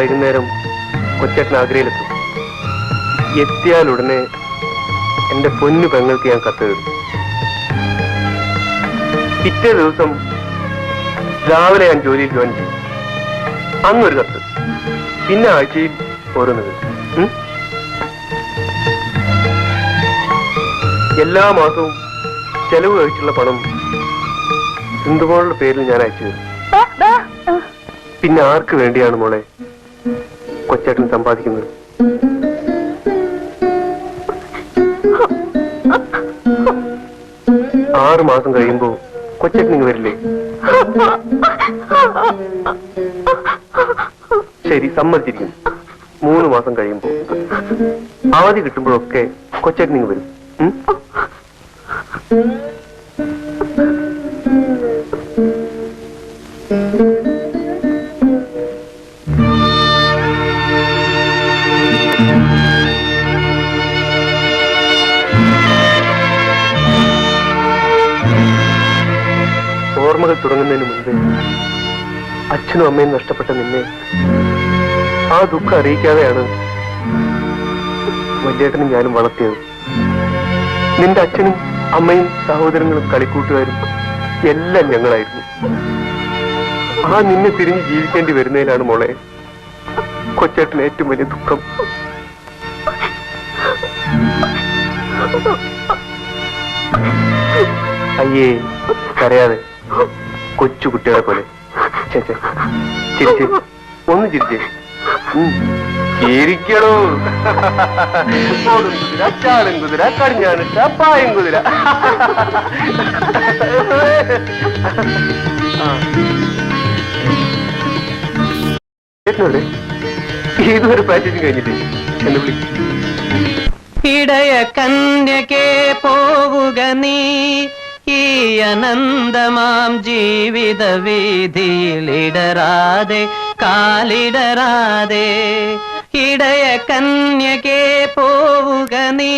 വൈകുന്നേരം കൊച്ചേട്ടൻ ആഗ്രയിലെത്തും. എത്തിയാൽ ഉടനെ എന്റെ പൊന്നു പെങ്ങൾക്ക് ഞാൻ കത്ത് തരും. പിറ്റേ ദിവസം രാവിലെ ഞാൻ ജോലിയിൽ ജോയിൻ ചെയ്യും. അന്നൊരു കത്ത്, പിന്നെ ആഴ്ചയിൽ ഓരോന്ന്. എല്ലാ മാസവും ചെലവ് കഴിച്ചുള്ള പണം സിന്ധുമോളുടെ പേരിൽ ഞാൻ അയച്ചു തരും. പിന്നെ ആർക്ക് വേണ്ടിയാണ് മോളെ കൊച്ചേട്ടൻ സമ്പാദിക്കുന്നത്? 6 മാസം കഴിയുമ്പോ കൊച്ചേട്ടൻ ഇങ്ങ് വരില്ലേ? ശരി, സമ്മതിച്ചിരിക്കും. 3 മാസം കഴിയുമ്പോ അവധി കിട്ടുമ്പോഴൊക്കെ കൊച്ചേട്ടൻ ഇങ്ങ് വരും. ഓർമ്മകൾ തുടങ്ങുന്നതിന് മുമ്പേ അച്ഛനും അമ്മയും നഷ്ടപ്പെട്ട നിന്നെ ആ ദുഃഖം അറിയിക്കാതെയാണ് വല്യേട്ടനും ഞാനും വളർത്തിയത്. നിന്റെ അച്ഛനും അമ്മയും സഹോദരങ്ങളും കളിക്കൂട്ടുകാരും എല്ലാം ഞങ്ങളായിരുന്നു. ആ നിന്നെ തിരിഞ്ഞ് ജീവിക്കേണ്ടി വരുന്നതിലാണ് മോളെ കൊച്ചേട്ടന് ഏറ്റവും വലിയ ദുഃഖം. അയ്യേ, കരയാതെ, കൊച്ചു കുട്ടികളെ പോലെ. ചേച്ചേ, ചിരിച്ചേ, ഒന്ന് ചിരിച്ചേ. ചിരിക്കണോ? കുതിര, ചാടും കുതിര, കടിഞ്ഞാണിട്ട പായം കുതിര. ഇതുവരെ പ്രാക്ടീസ് കഴിഞ്ഞിട്ട് എന്നെ വിളിക്കും. ഇടയ കന്യകേ പോവുക നീ ഈ അനന്തമാം ജീവിത വീതിയിൽ ഇടരാതെ കാലിടരാതെ. ഇടയ കന്യകേ പോവുക നീ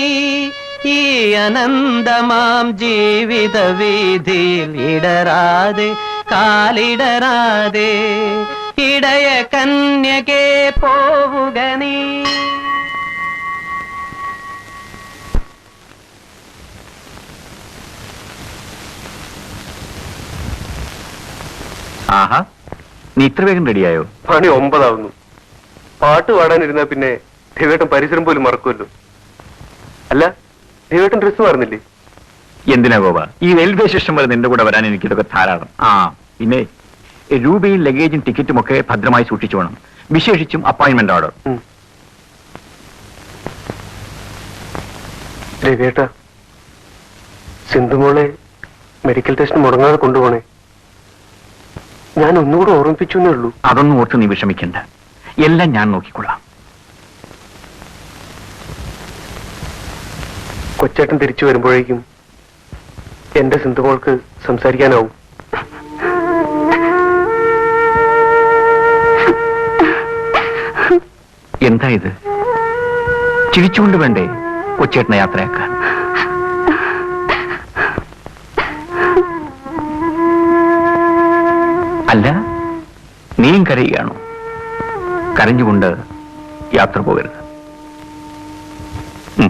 ഈ അനന്തമാം ജീവിത വീതിയിൽ ഇടരാതെ കാലിടരാതെ. ഇടയ കന്യകേ പോവുക നീ. ആഹാ, നീ ഇത്ര വേഗം റെഡിയായോ? പണി 9 ആവുന്നു. പാട്ട് പാടാനിരുന്നാ പിന്നെ ദേവേട്ടൻ പരിസരം പോലും മറക്കുമല്ലോ. അല്ല, ദേവേട്ടൻ ഡ്രസ് മാറുന്നില്ലേ? എന്തിനാ ഗോപ, ഈ റെയിൽവേ സ്റ്റേഷൻ വരെ നിന്റെ കൂടെ വരാൻ എനിക്കിതൊക്കെ ധാരാളം. പിന്നെ രൂപയും ലഗേജും ടിക്കറ്റും ഒക്കെ ഭദ്രമായി സൂക്ഷിച്ചു വേണം, വിശേഷിച്ചും അപ്പോയിന്റ്മെന്റ് ഓർഡർ. ദേവേട്ട, സിന്ധുമോളെ മെഡിക്കൽ ടെസ്റ്റ് മുടങ്ങാതെ കൊണ്ടുപോണേ. ഞാൻ ഒന്നുകൂടെ ഓർമ്മിപ്പിച്ചു എന്നേ ഉള്ളൂ. അതൊന്നും ഓർത്ത് നീ വിഷമിക്കണ്ട, എല്ലാം ഞാൻ നോക്കിക്കൊള്ളാം. കൊച്ചേട്ടൻ തിരിച്ചു വരുമ്പോഴേക്കും എന്റെ സിന്ധുമോൾക്ക് സംസാരിക്കാനാവും. എന്താ ഇത്? ചിരിച്ചുകൊണ്ട് വേണ്ടേ കൊച്ചേട്ടനെ യാത്രയാക്കാൻ? അല്ല, നീയും കരയുകയാണോ? കരഞ്ഞുകൊണ്ട് യാത്ര പോകരുത്.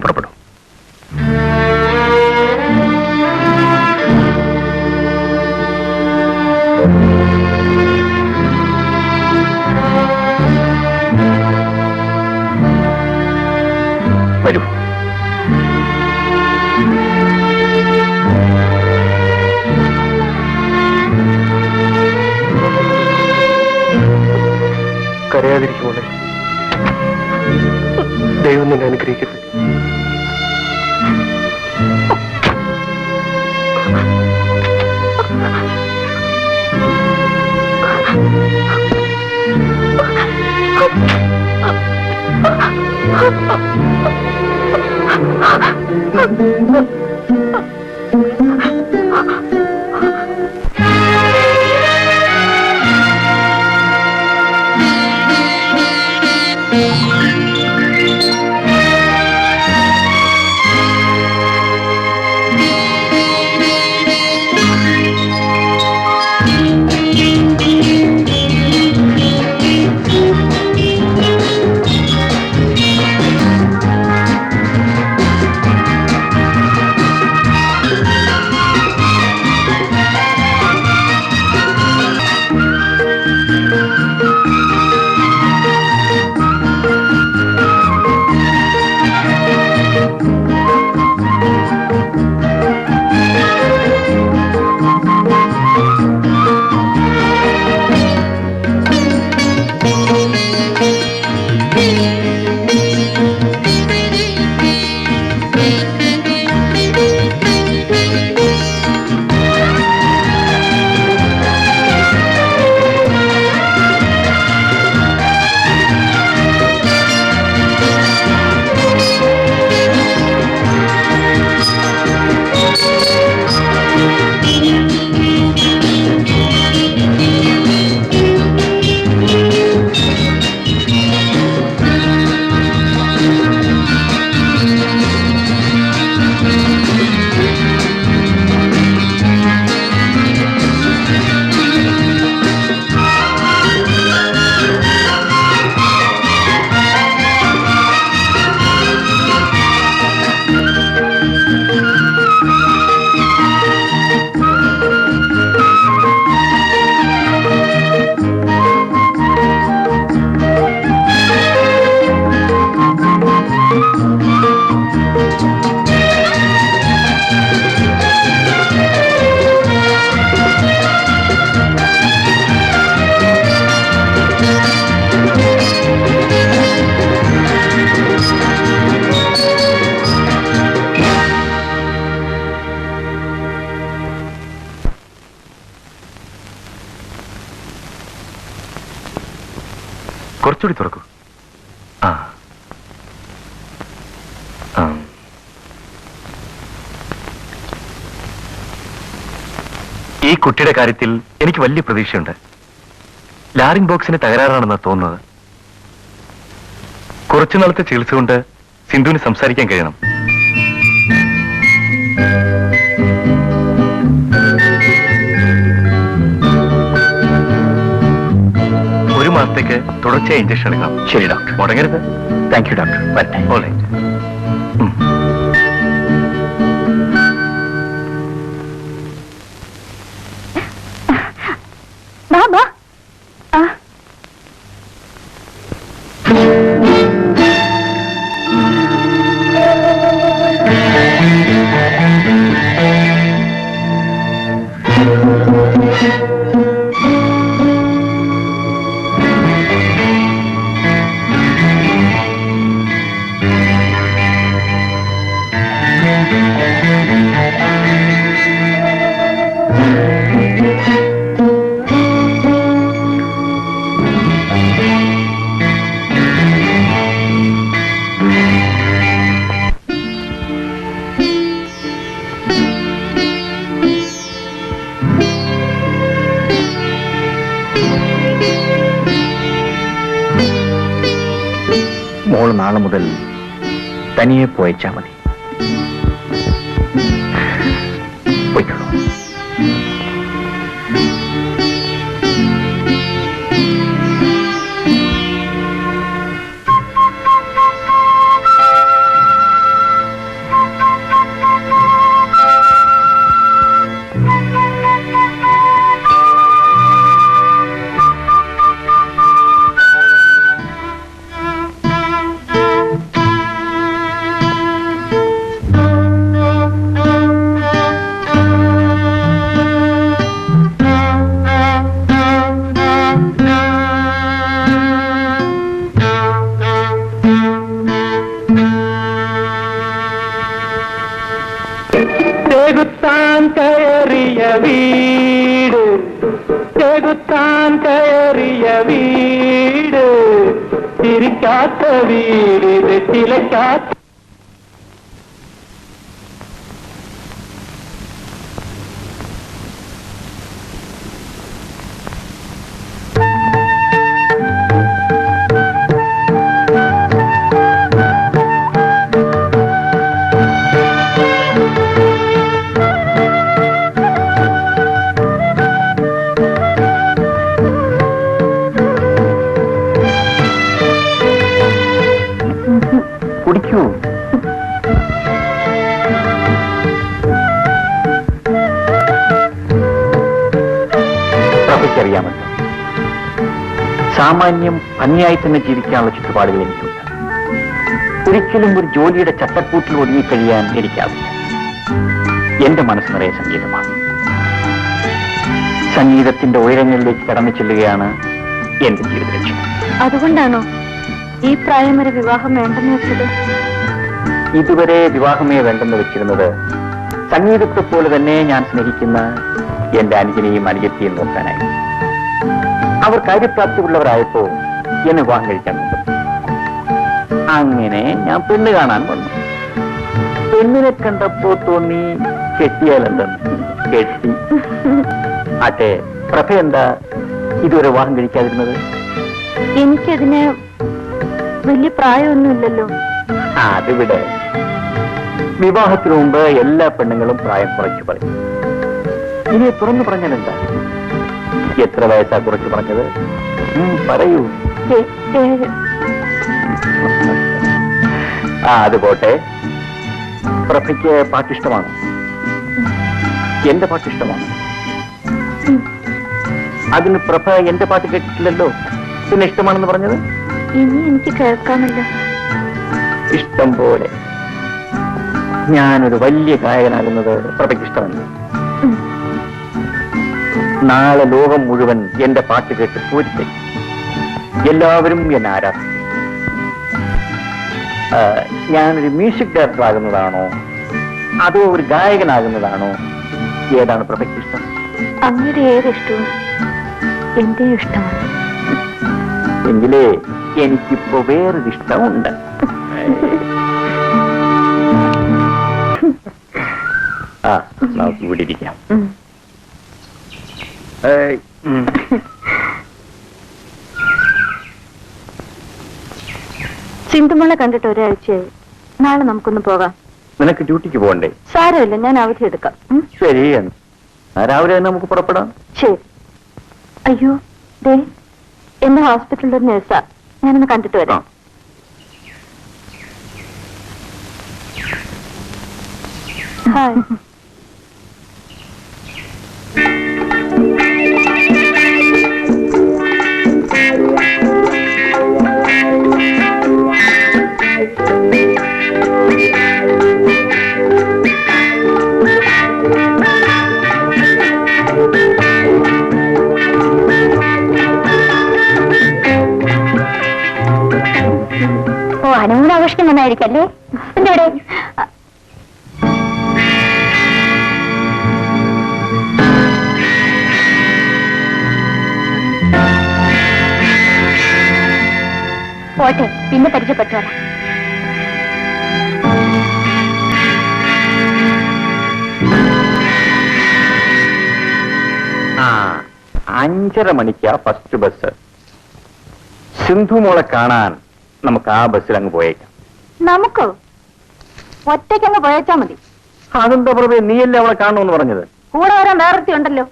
പുറപ്പെടും. വരൂ. കരയാതിരിക്കുമോളെ, ദൈവം നിന്നെ അനുഗ്രഹിക്കട്ടെ. കുറച്ചുകൂടി തുറക്കൂ. ആ ആ. ഈ കുട്ടിയുടെ കാര്യത്തിൽ എനിക്ക് വലിയ പ്രതീക്ഷയുണ്ട്. ലാറിംഗ് ബോക്സിന് തകരാറാണെന്നാണ് തോന്നുന്നത്. കുറച്ചു നാളത്തെ ചികിത്സ കൊണ്ട് സിന്ധുവിന് സംസാരിക്കാൻ കഴിയണം. ഒരു മാസത്തേക്ക് തുടർച്ചയായി ഇഞ്ചക്ഷൻ എടുക്കണം. ശരി ഡോക്ടർ. മുടങ്ങരുത്. Thank you doctor. വരട്ടെ. ഓളെ ബാബാ മോൾ നാളെ മുതൽ തനിയെ പോയച്ചാ മതി. പോയിക്കോളൂ. ചെകുത്താൻ കയറിയ വീട്, ചെകുത്താൻ കയറിയ വീട്, ചിരിക്കാത്ത വീട്, ചിലക്കാത്ത. കുടിക്കൂ. പ്രഭയ്ക്കറിയാമല്ലോ, സാമാന്യം ഭംഗിയായി തന്നെ ജീവിക്കാനുള്ള ചുറ്റുപാടുകൾ എനിക്കുണ്ട്. ഒരിക്കലും ഒരു ജോലിയുടെ ചട്ടക്കൂട്ടിൽ ഒതുങ്ങിക്കഴിയാൻ എനിക്കാവില്ല. എന്റെ മനസ്സ് നിറയെ സംഗീതമാണ്. സംഗീതത്തിന്റെ ഉയരങ്ങളിലേക്ക് കടന്നു ചെല്ലുകയാണ് എന്റെ ജീവിത ലക്ഷ്യം. അതുകൊണ്ടാണോ ഈ പ്രായം വരെ വിവാഹം വേണ്ടെന്ന് വെച്ചത്? ഇതുവരെ വിവാഹമേ വേണ്ടെന്ന് വെച്ചിരുന്നത് സംഗീതത്തെ പോലെ തന്നെ ഞാൻ സ്നേഹിക്കുന്ന എന്റെ അനുജനെയും അനുജത്തിയും നോക്കാനായി. അവർ കാര്യപ്രാപ്തിയുള്ളവരായപ്പോ എന്നെ വിവാഹം കഴിക്കാൻ വന്നു. അങ്ങനെ ഞാൻ പെണ്ണ് കാണാൻ വന്നു. പെണ്ണിനെ കണ്ടപ്പോ തോന്നി കെട്ടിയാലെന്തെന്ന്. കെട്ടി. അതെ, പ്രഭ എന്താ ഇതുവരെ വിവാഹം കഴിക്കാതിരുന്നത്? എനിക്കതിന് വലിയ പ്രായമൊന്നുമില്ലല്ലോ. അതിവിടെ വിവാഹത്തിനു മുമ്പ് എല്ലാ പെണ്ണുങ്ങളും പ്രായം കുറച്ചു പറയും. ഇനി തുറന്നു പറഞ്ഞാൽ എന്താ? എത്ര വയസ്സാ കുറച്ച് പറഞ്ഞത്? പറയൂ. അത് പോട്ടെ. പ്രഭയ്ക്ക് പാട്ടിഷ്ടമാണോ? എന്റെ പാട്ടിഷ്ടമാണ്. അതിന് പ്രഭ എന്റെ പാട്ട് കേട്ടിട്ടില്ലല്ലോ, പിന്നെ ഇഷ്ടമാണെന്ന് പറഞ്ഞത്? ഇനി എനിക്ക് കേൾക്കാമല്ലോ. ഇഷ്ടം പോലെ. ഞാനൊരു വലിയ ഗായകനാകുന്നത് പ്രഭയ്ക്ക് ഇഷ്ടമല്ല. നാളെ ലോകം മുഴുവൻ എന്റെ പാട്ട് കേട്ട് പൂരിത്തെ എല്ലാവരും എന്നെ ആരാധിക്കും. ഞാനൊരു മ്യൂസിക് ഡയറക്ടർ ആകുന്നതാണോ അതോ ഒരു ഗായകനാകുന്നതാണോ? ഏതാണ് പ്രഭയ്ക്ക് ഇഷ്ടം? അങ്ങനെ ഏതിഷ്ടവും എന്റെ ഇഷ്ടമാണ്. എങ്കിലേ എനിക്കിപ്പോ വേറൊരിഷ്ടമുണ്ട്. ആ, നമുക്ക് ഇവിടെ ഇരിക്കാം. സിന്ധുമോളെ കണ്ടിട്ട് ഒരാഴ്ചയായി. നാളെ നമുക്കൊന്ന് പോകാം. നിനക്ക് ഡ്യൂട്ടിക്ക് പോകണ്ടേ? സാരമില്ല, ഞാൻ അവധി എടുക്കാം. ശരി, രാവിലെ തന്നെ നമുക്ക് പുറപ്പെടാം. ശരി. അയ്യോ, ദേ എന്റെ ഹോസ്പിറ്റലിൽ ഒരു നഴ്സാ, ഞാനൊന്ന് കണ്ടിട്ട് വരാം. ഹായ്. ഓ, ഹനുമാൻ ആഘോഷിക്കാൻ വന്നായിരിക്കല്ലേ? എന്തോടെ? പോട്ടെ, പിന്നെ പരിചയപ്പെട്ടോളാം. ആ, 5:30 മണിക്കാ ഫസ്റ്റ് ബസ്. സിന്ധുമോളെ കാണാൻ നമുക്ക് ആ ബസ്സിൽ അങ്ങ് പോയേക്കാം. നമുക്കോ? ഒറ്റയ്ക്കങ്ങ് പോയച്ചാ മതി. അതെന്താ പ്രഭേ, നീയല്ലേ അവളെ കാണണമെന്ന് പറഞ്ഞത്? കൂടെ വരാൻ വേറൊരുത്തി ഉണ്ടല്ലോ,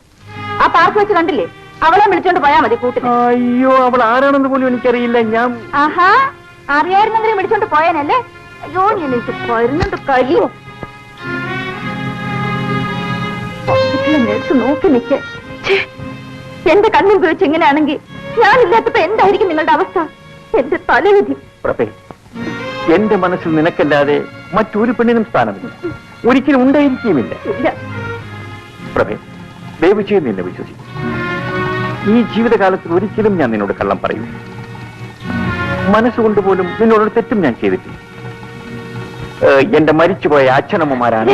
ആ പാർക്ക് വെച്ച് കണ്ടില്ലേ? അവളെ വിളിച്ചോണ്ട് പോയാ മതി കൂട്ടിന്. അയ്യോ, അവൾ ആരാണെന്ന് പോലും എനിക്കറിയില്ല. ഞാൻ ആഹാ, അറിയായിരുന്നെങ്കിലും വിളിച്ചോണ്ട് പോയാനല്ലേ? അയ്യോ, എനിക്ക് വരുന്നുണ്ട് കലി. നേഴ്സ് നോക്കി നിൽക്കേ. എന്റെ കണ്ണിൽ ഉപയോഗിച്ച് ഇങ്ങനെയാണെങ്കിൽ ഞാനില്ലാത്തപ്പോ എന്തായിരിക്കും നിങ്ങളുടെ അവസ്ഥ? എന്റെ തലവിധി. പ്രഭേ, എന്റെ മനസ്സിൽ നിനക്കല്ലാതെ മറ്റൊരു പെണ്ണിനും സ്ഥാനമില്ല, ഒരിക്കലും ഉണ്ടായിരിക്കുമില്ല. ഇല്ല. പ്രഭേ, ദയവ് ചെയ്ത് നിന്നെ വിശ്വസിക്കും. ഈ ജീവിതകാലത്തിൽ ഒരിക്കലും ഞാൻ നിന്നോട് കള്ളം പറയൂ. മനസ്സുകൊണ്ട് പോലും നിന്നോടൊരു തെറ്റും ഞാൻ ചെയ്തിട്ടില്ല. എന്റെ മരിച്ചുപോയ അച്ഛനമ്മമാരാണ്.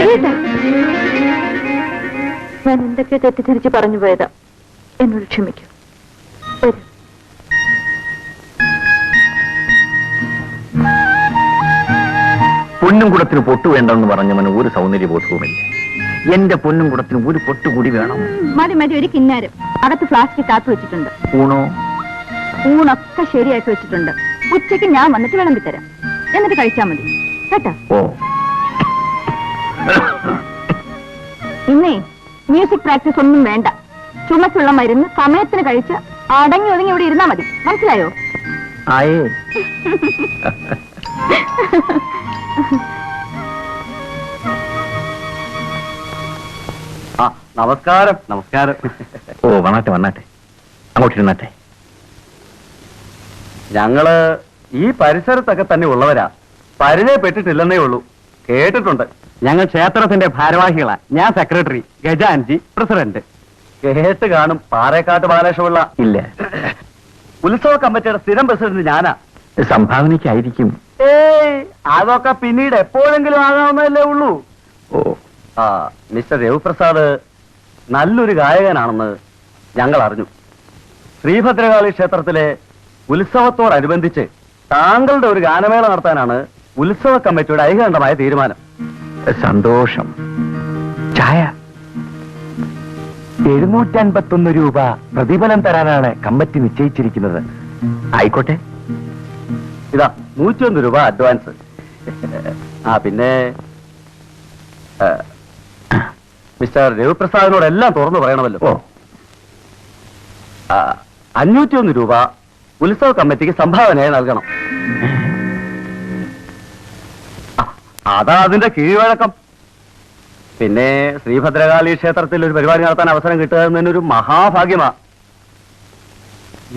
ഞാൻ എന്തൊക്കെ തെറ്റിദ്ധരിച്ച് പറഞ്ഞു പോയതാ, എന്നോട് ക്ഷമിക്കൂ. വരൂ. പൊന്നും കുടത്തിന് പൊട്ടു വേണ്ടെന്ന് പറഞ്ഞവന് ഒരു സൗന്ദര്യബോധവുമില്ല. എന്റെ പൊന്നും കുടത്തിന് ഒരു പൊട്ടു കൂടി വേണം. മതി മതി, ഒരു കിന്നാരം അകത്ത് ഫ്ലാസ്കിൽ കാത്തു വെച്ചിട്ടുണ്ട്. ഊണോ? ഊണൊക്കെ ശരിയാക്കി വെച്ചിട്ടുണ്ട്. ഉച്ചയ്ക്ക് ഞാൻ വന്നിട്ട് വിളമ്പി തരാം, എന്നിട്ട് കഴിച്ചാൽ മതി കേട്ടോ. ഓ, ഇന്നേ മ്യൂസിക് പ്രാക്ടീസ് ഒന്നും വേണ്ട. ചുമച്ചുള്ള മരുന്ന് സമയത്തിന് കഴിച്ച് അടങ്ങി ഒതുങ്ങി ഇവിടെ ഇരുന്നാ മതി. മനസ്സിലായോ? ആയേ. നമസ്കാരം. നമസ്കാരം. ഓ, വന്നാട്ടെ വന്നാട്ടെ, അങ്ങോട്ടിരുന്നാട്ടെ. ഞങ്ങള് ഈ പരിസരത്തൊക്കെ തന്നെ ഉള്ളവരാ, പരിചയപ്പെട്ടിട്ടില്ലെന്നേ ഉള്ളൂ. കേട്ടിട്ടുണ്ട്. ഞങ്ങൾ ക്ഷേത്രത്തിന്റെ ഭാരവാഹികളാ. ഞാൻ സെക്രട്ടറി, ഗജാൻജി പ്രസിഡന്റ്. കേട്ട് കാണും. പാറേക്കാട്ട് ബാലകൃഷ്ണപിള്ള. ഇല്ല, ഉത്സവ കമ്മിറ്റിയുടെ സ്ഥിരം പ്രസിഡന്റ് ഞാനാ. സംഭാവനയ്ക്കായിരിക്കും. ഏയ്, അതൊക്കെ പിന്നീട് എപ്പോഴെങ്കിലും ആകാവുന്നതല്ലേ ഉള്ളൂ. ഓ, ആ, മിസ്റ്റർ രവിപ്രസാദ് നല്ലൊരു ഗായകനാണെന്ന് ഞങ്ങൾ അറിഞ്ഞു. ശ്രീഭദ്രകാളി ക്ഷേത്രത്തിലെ ഉത്സവത്തോടനുബന്ധിച്ച് താങ്കളുടെ ഒരു ഗാനമേള നടത്താനാണ് ഉത്സവ കമ്മിറ്റിയുടെ ഐകകണ്ഠമായ തീരുമാനം. സന്തോഷം. ചായ 751 രൂപ പ്രതിഫലം തരാനാണ് കമ്മിറ്റി നിശ്ചയിച്ചിരിക്കുന്നത്. ആയിക്കോട്ടെ. ഇതാ 101 രൂപ അഡ്വാൻസ്. ആ, പിന്നെ മിസ്റ്റർ രവിപ്രസാദിനോട് എല്ലാം തുറന്നു പറയണമല്ലോ. ഓ, 501 രൂപ ഉത്സവ കമ്മിറ്റിക്ക് സംഭാവനയായി നൽകണം. അതാ അതിന്റെ കീഴ്വഴക്കം. പിന്നെ ശ്രീഭദ്രകാളി ക്ഷേത്രത്തിൽ ഒരു പരിപാടി നടത്താൻ അവസരം കിട്ടുക എന്നൊരു മഹാഭാഗ്യമാ.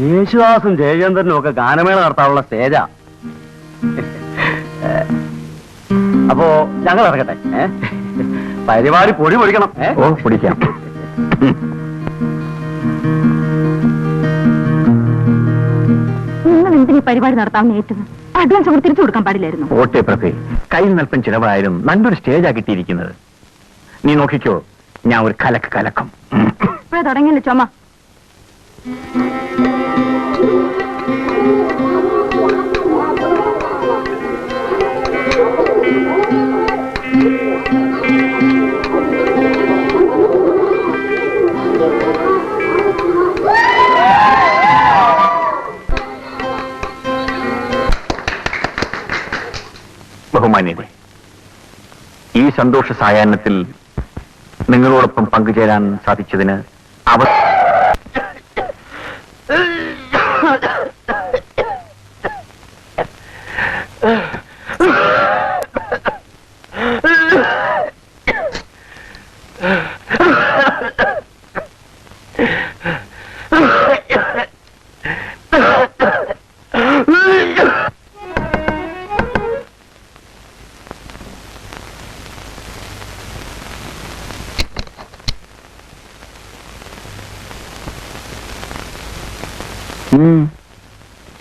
യേശുദാസും ജയചന്ദ്രനും ഒക്കെ ഗാനമേള നടത്താനുള്ള സ്റ്റേജാ. അപ്പോ ഞങ്ങൾ ഇറങ്ങട്ടെ. പരിപാടി പൊടി പൊടിക്കണം. ഓ, പൊടിക്കാം. നിങ്ങൾ എന്തിനീ പരിപാടി നടത്താമെന്ന് ഏറ്റത്? അഡ്വാൻസ് അവർ തിരിച്ചു കൊടുക്കാൻ പാടില്ലായിരുന്നു. ഓട്ടെ പ്രഭേ, കയ്യിൽ നൽപ്പം ചിലവായാലും നല്ലൊരു സ്റ്റേജാ കിട്ടിയിരിക്കുന്നത്. നീ നോക്കിക്കോ, ഞാൻ ഒരു കലക്കം. ഇപ്പോഴേ തുടങ്ങിയല്ലോ ചുമ. ഈ സന്തോഷ സായാഹ്നത്തിൽ നിങ്ങളോടൊപ്പം പങ്കുചേരാൻ സാധിച്ചതിന്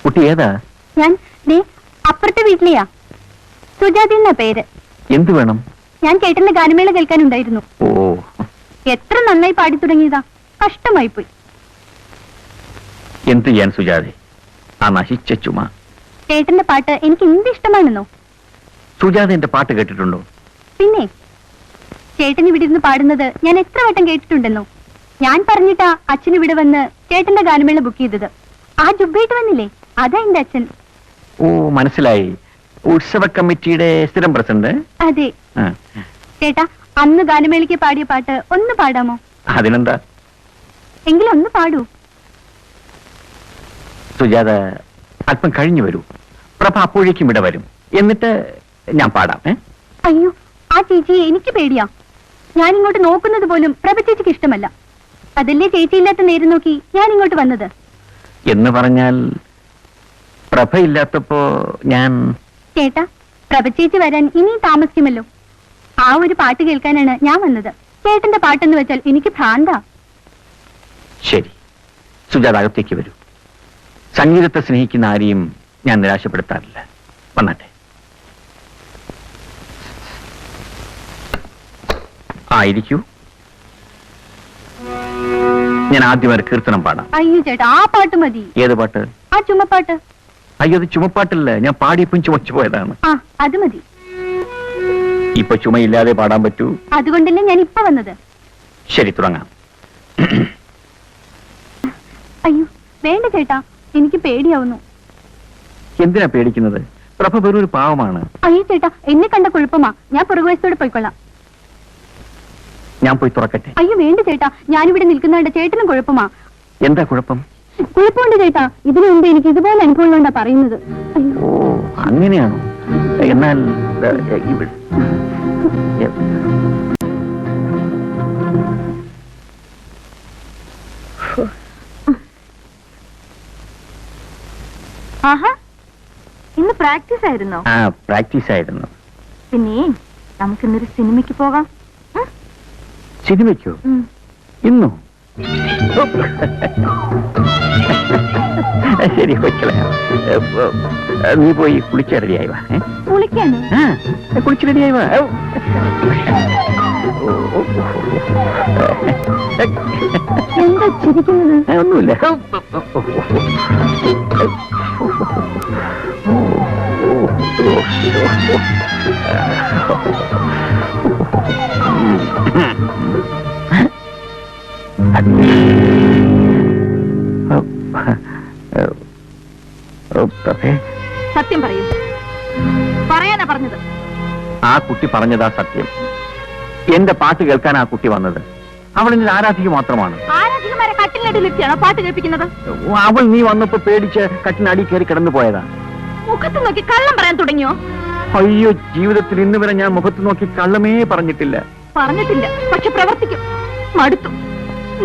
കുട്ടി ഏതാ? ഞാൻ അപ്പുറത്തെ വീട്ടിലെയാ. സുജാതി എന്നാ പേര്. എന്ത് വേണം? ഞാൻ ചേട്ടന്റെ ഗാനമേള കേൾക്കാനുണ്ടായിരുന്നു. ഓ, എത്ര നന്നായി പാടി തുടങ്ങിയതാ, കഷ്ടമായി പോയി. എന്ത് ചെയ്യാൻ സുജാതി, ആ നശിച്ച ചുമ. ചേട്ടന്റെ പാട്ട് എനിക്ക് എന്ത് ഇഷ്ടമാണെന്നോ. സുജാത എന്റെ പാട്ട് കേട്ടിട്ടുണ്ടോ? പിന്നെ ചേട്ടൻ ഇവിടെ ഇരുന്ന് പാടുന്നത് ഞാൻ എത്ര വട്ടം കേട്ടിട്ടുണ്ടെന്നോ. ഞാൻ പറഞ്ഞിട്ടാ അച്ഛൻ ഇവിടെ വന്ന് ചേട്ടന്റെ ഗാനമേള ബുക്ക് ചെയ്തത്. ആ ജുബായിട്ട് വന്നില്ലേ, അതാ എന്റെ അച്ഛൻ. ഓ, മനസ്സിലായി. ഉത്സവ കമ്മിറ്റിയുടെ സ്ഥിരം പ്രസിഡന്റ്. അതെ. ചേട്ടാ, അന്ന് ഗാനമേളയ്ക്ക് പാടിയ പാട്ട് ഒന്ന് പാടാമോ? അതിനെന്താ, എങ്കിലും ഒന്ന് പാടൂ. സുജാത അല്പം കഴിഞ്ഞു വരൂ. പ്രഭ അപ്പോഴേക്കും ഇവിടെ വരും. എന്നിട്ട് ഞാൻ പാടാം. അയ്യോ, ആ ചേച്ചിയെ എനിക്ക് പേടിയാ. ഞാൻ ഇങ്ങോട്ട് നോക്കുന്നത് പോലും പ്രഭ ചേച്ചിക്ക് ഇഷ്ടമല്ല. അതല്ലേ ചേച്ചിയില്ലാത്ത നേരം നോക്കി ഞാൻ ഇങ്ങോട്ട് വന്നത്. എന്ന് പറഞ്ഞാൽ പ്രഭയില്ലാത്തപ്പോ ഞാൻ... ചേട്ടാ, പ്രഭ ചേച്ചി വരാൻ ഇനിയും താമസിക്കുമല്ലോ. ആ ഒരു പാട്ട് കേൾക്കാനാണ് ഞാൻ വന്നത്. ചേട്ടന്റെ പാട്ടെന്ന് വെച്ചാൽ എനിക്ക് ഭ്രാന്താ. ശരി, സുജാത അകത്തേക്ക് വരൂ. സംഗീതത്തെ സ്നേഹിക്കുന്ന ആരെയും ഞാൻ നിരാശപ്പെടുത്താറില്ല. വന്നാട്ടെ. ഇരിക്കൂ. ഞാൻ ആദ്യം ഒരു കീർത്തനം പാടാം. അയ്യോ ചേട്ടാ, ആ പാട്ട് മതി. ഏത് പാട്ട്? ആ ചുമപ്പാട്ട്. അയ്യോ, അത് ചുമപ്പാട്ടല്ല. ഞാൻ പാടിയപ്പം ചുമച്ചു പോയതാണ്. അത് മതി. ഇപ്പൊ ചുമയില്ലാതെ പാടാൻ പറ്റൂ. അതുകൊണ്ടല്ലേ ഞാൻ ഇപ്പൊ വന്നത്. ശരി, തുടങ്ങാം. അയ്യോ വേണ്ട ചേട്ടാ, എനിക്ക് പേടിയാവുന്നു. എന്തിനാ പേടിക്കുന്നത്? പ്രഭ വെറൊരു പാവമാണ്. അയ്യോ ചേട്ടാ, എന്നെ കണ്ട കുഴപ്പമാ. ഞാൻ പുറകുവശത്തോടെ പോയിക്കൊള്ളാം. ഞാൻ പോയി തുറക്കട്ടെ? അയ്യോ വേണ്ട ചേട്ടാ, ഞാനിവിടെ നിൽക്കുന്നതിന്റെ ചേട്ടനും കുഴപ്പമാ. എന്താ കുഴപ്പം? കുഴപ്പമുണ്ട് ചേട്ടാ. ഇതിനു മുമ്പ് എനിക്ക് ഇതുപോലെ അനുഭവം കൊണ്ടാ പറയുന്നത്. ഓ, അങ്ങനെയാണോ? എന്നാൽ ആഹാ, ഇന്ന് പ്രാക്ടീസ് ആയിരുന്നോ? പ്രാക്ടീസ് ആയിരുന്നു. പിന്നെ നമുക്ക് ഇന്നൊരു സിനിമയ്ക്ക് പോകാം. സിനിമയ്ക്കോ? ഇന്നോ? ശരി, കൊച്ചളയാ. നീ പോയി കുളിച്ച് റെഡിയായി വാ. കുളിക്കാണ്? കുളിച്ച് റെഡിയായി വാ. എന്താ ചിരിക്കുന്നത്? ഒന്നുമില്ല. സത്യം പറയൂ. പറയാനാ പറഞ്ഞത്. ആ കുട്ടി പറഞ്ഞതാ സത്യം. എന്റെ പാട്ട് കേൾക്കാൻ ആ കുട്ടി വന്നത്. അവൾ എന്നെ ആരാധിക മാത്രമാണ്. ആരാധികമാരെ കട്ടിലടിയിലെത്തിയാണോ പാട്ട് കേൾപ്പിക്കുന്നത്? അവൾ നീ വന്നപ്പോ പേടിച്ച് കട്ടിനടി കയറി കിടന്നു പോയതാ. മുഖത്ത് നോക്കി കള്ളം പറയാൻ തുടങ്ങിയോ? അയ്യോ, ജീവിതത്തിൽ ഇന്ന് വരെ ഞാൻ മുഖത്ത് നോക്കി കള്ളമേ പറഞ്ഞിട്ടില്ല. പറഞ്ഞിട്ടില്ല, പക്ഷെ പ്രവർത്തിക്കും. മടുത്തു.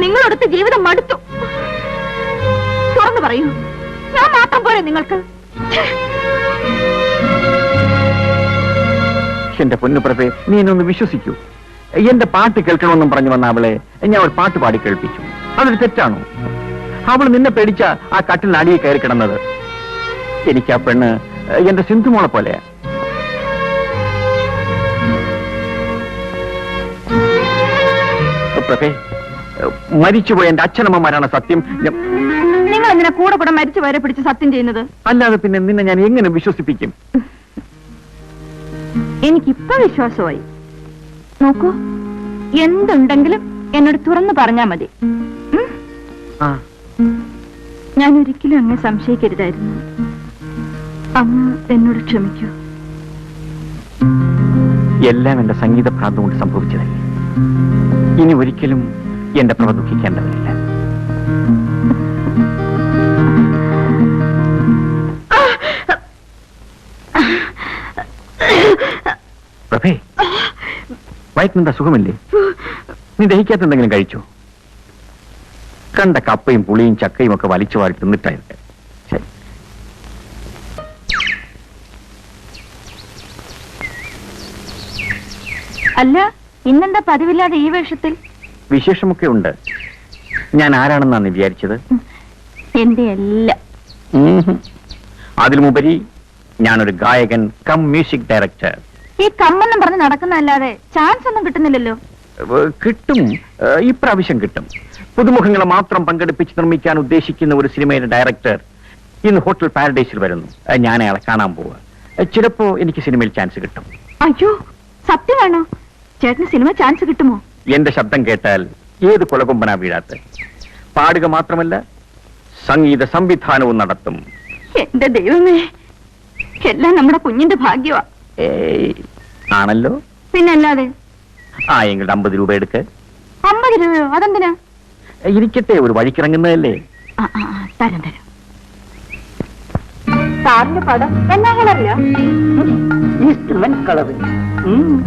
നിങ്ങളടുത്ത് ജീവിതം മടുത്തു. തുറന്നു പറയൂ, ഞാൻ മാത്രം പോരെ നിങ്ങൾക്ക്? എന്റെ പൊന്നുപ്രഭേ, നീ എന്നൊന്ന് വിശ്വസിക്കൂ. എന്റെ പാട്ട് കേൾക്കണമെന്നും പറഞ്ഞു വന്ന അവളെ ഞാൻ ഒരു പാട്ട് പാടി കേൾപ്പിച്ചു. അതൊരു തെറ്റാണോ? അവൾ നിന്നെ പേടിച്ച ആ കട്ടിൽ അടിയിൽ കയറി കിടന്നത്. എനിക്ക് ആ പെണ്ണ് എന്റെ സിന്ധുമോളെ പോലെയാ. പ്രഭേ, മരിച്ചുപോയ എന്റെ അച്ഛനമ്മമാരാണ് സത്യം. നിങ്ങൾ എന്തിനാ കൂടെ കൂടെ മരിച്ചു വരെ പിടിച്ച് സത്യം ചെയ്യുന്നത്? അല്ലാതെ പിന്നെ നിന്നെ ഞാൻ എങ്ങനെ വിശ്വസിപ്പിക്കും? എനിക്കിപ്പോ വിശ്വാസമായി. നോക്കൂ, എന്തുണ്ടെങ്കിലും എന്നോട് തുറന്നു പറഞ്ഞാ മതി. ഞാൻ ഒരിക്കലും അങ്ങ് സംശയിക്കരുതായിരുന്നു. അങ്ങ് എന്നോട് ക്ഷമിക്കൂ. എല്ലാം എന്റെ സംഗീത ഭ്രാന്ത് കൊണ്ട് സംഭവിച്ചതല്ലേ. ഇനി ഒരിക്കലും എന്റെ പ്രഭ ദുഃഖിക്കേണ്ടതില്ല. പ്രഭേ, വയറ്റിനെന്താ സുഖമില്ലേ? നീ ദഹിക്കാത്ത എന്തെങ്കിലും കഴിച്ചോ? കണ്ട കപ്പയും പുളിയും ചക്കയും ഒക്കെ വലിച്ചു വാരി തിന്നിട്ടായിരുന്നു. ശരി. അല്ല, ഇന്നെന്താ പതിവില്ലാതെ ഈ വേഷത്തിൽ? വിശേഷമൊക്കെ ഉണ്ട്. ഞാൻ ആരാണെന്നാണ് നീ വിചാരിച്ചത്? എന്റെ എല്ലാം. അതിലുമുപരി ഞാനൊരു ഗായകൻ കം മ്യൂസിക് ഡയറക്ടർ. ഈ കമ്മെന്നും പറഞ്ഞ് നടക്കുന്നതല്ലാതെ ചാൻസ് ഒന്നും കിട്ടുന്നില്ലല്ലോ. കിട്ടും, ഇപ്രാവശ്യം കിട്ടും. പുതുമുഖങ്ങളെ മാത്രം പങ്കെടുപ്പിച്ച് നിർമ്മിക്കാൻ ഉദ്ദേശിക്കുന്ന ഒരു സിനിമയുടെ ഡയറക്ടർ ഇന്ന് ഹോട്ടൽ പാരഡൈസിൽ വരുന്നു. ഞാൻ അയാളെ കാണാൻ പോവുക. ചിലപ്പോ എനിക്ക് സിനിമയിൽ ചാൻസ് കിട്ടും. അയ്യോ, സത്യമാണോ? ചേട്ടന് സിനിമ ചാൻസ് കിട്ടുമോ? എന്റെ ശബ്ദം കേട്ടാൽ ഏത് കൊലകൊമ്പനാ വീഴാത്ത. പാടുക മാത്രമല്ല, സംഗീത സംവിധാനവും നടത്തും. എന്റെ ദൈവമേ, എല്ലാം നമ്മുടെ കുഞ്ഞിന്റെ ഭാഗ്യമാ. ആണല്ലോ. പിന്നല്ലാതെ. എങ്കിൽ 50 രൂപ എടുക്ക്. 50 രൂപയോ? അതെന്തിനാ? ഇരിക്കട്ടെ, ഒരു വഴിക്കിറങ്ങുന്നതല്ലേ. തരം തരം. സാറിന്റെ പടം എന്നാ കളറില്ല? കളറിൽ.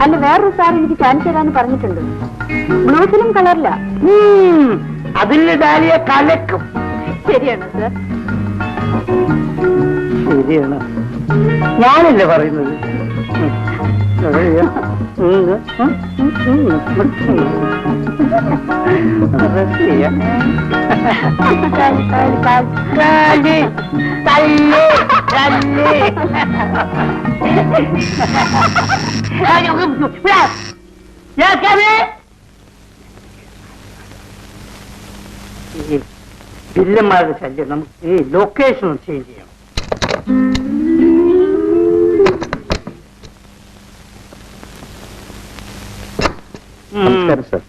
അല്ല, വേറൊരു സാർ എനിക്ക് ചാൻസ് തരാന്ന് പറഞ്ഞിട്ടുണ്ട്. ബ്ലൂ ഫിലിം കളറില്ല. അതിൽ ഡാലിയ കലക്കും. ശരിയാണോ സാർ? ശരിയാണ്, ഞാനല്ലേ പറയുന്നത്. വില്ലന്മാരുടെ ശല്യം. നമുക്ക് ഈ ലൊക്കേഷൻ ചേഞ്ച് ചെയ്യണം. നമസ്കാരം സർ.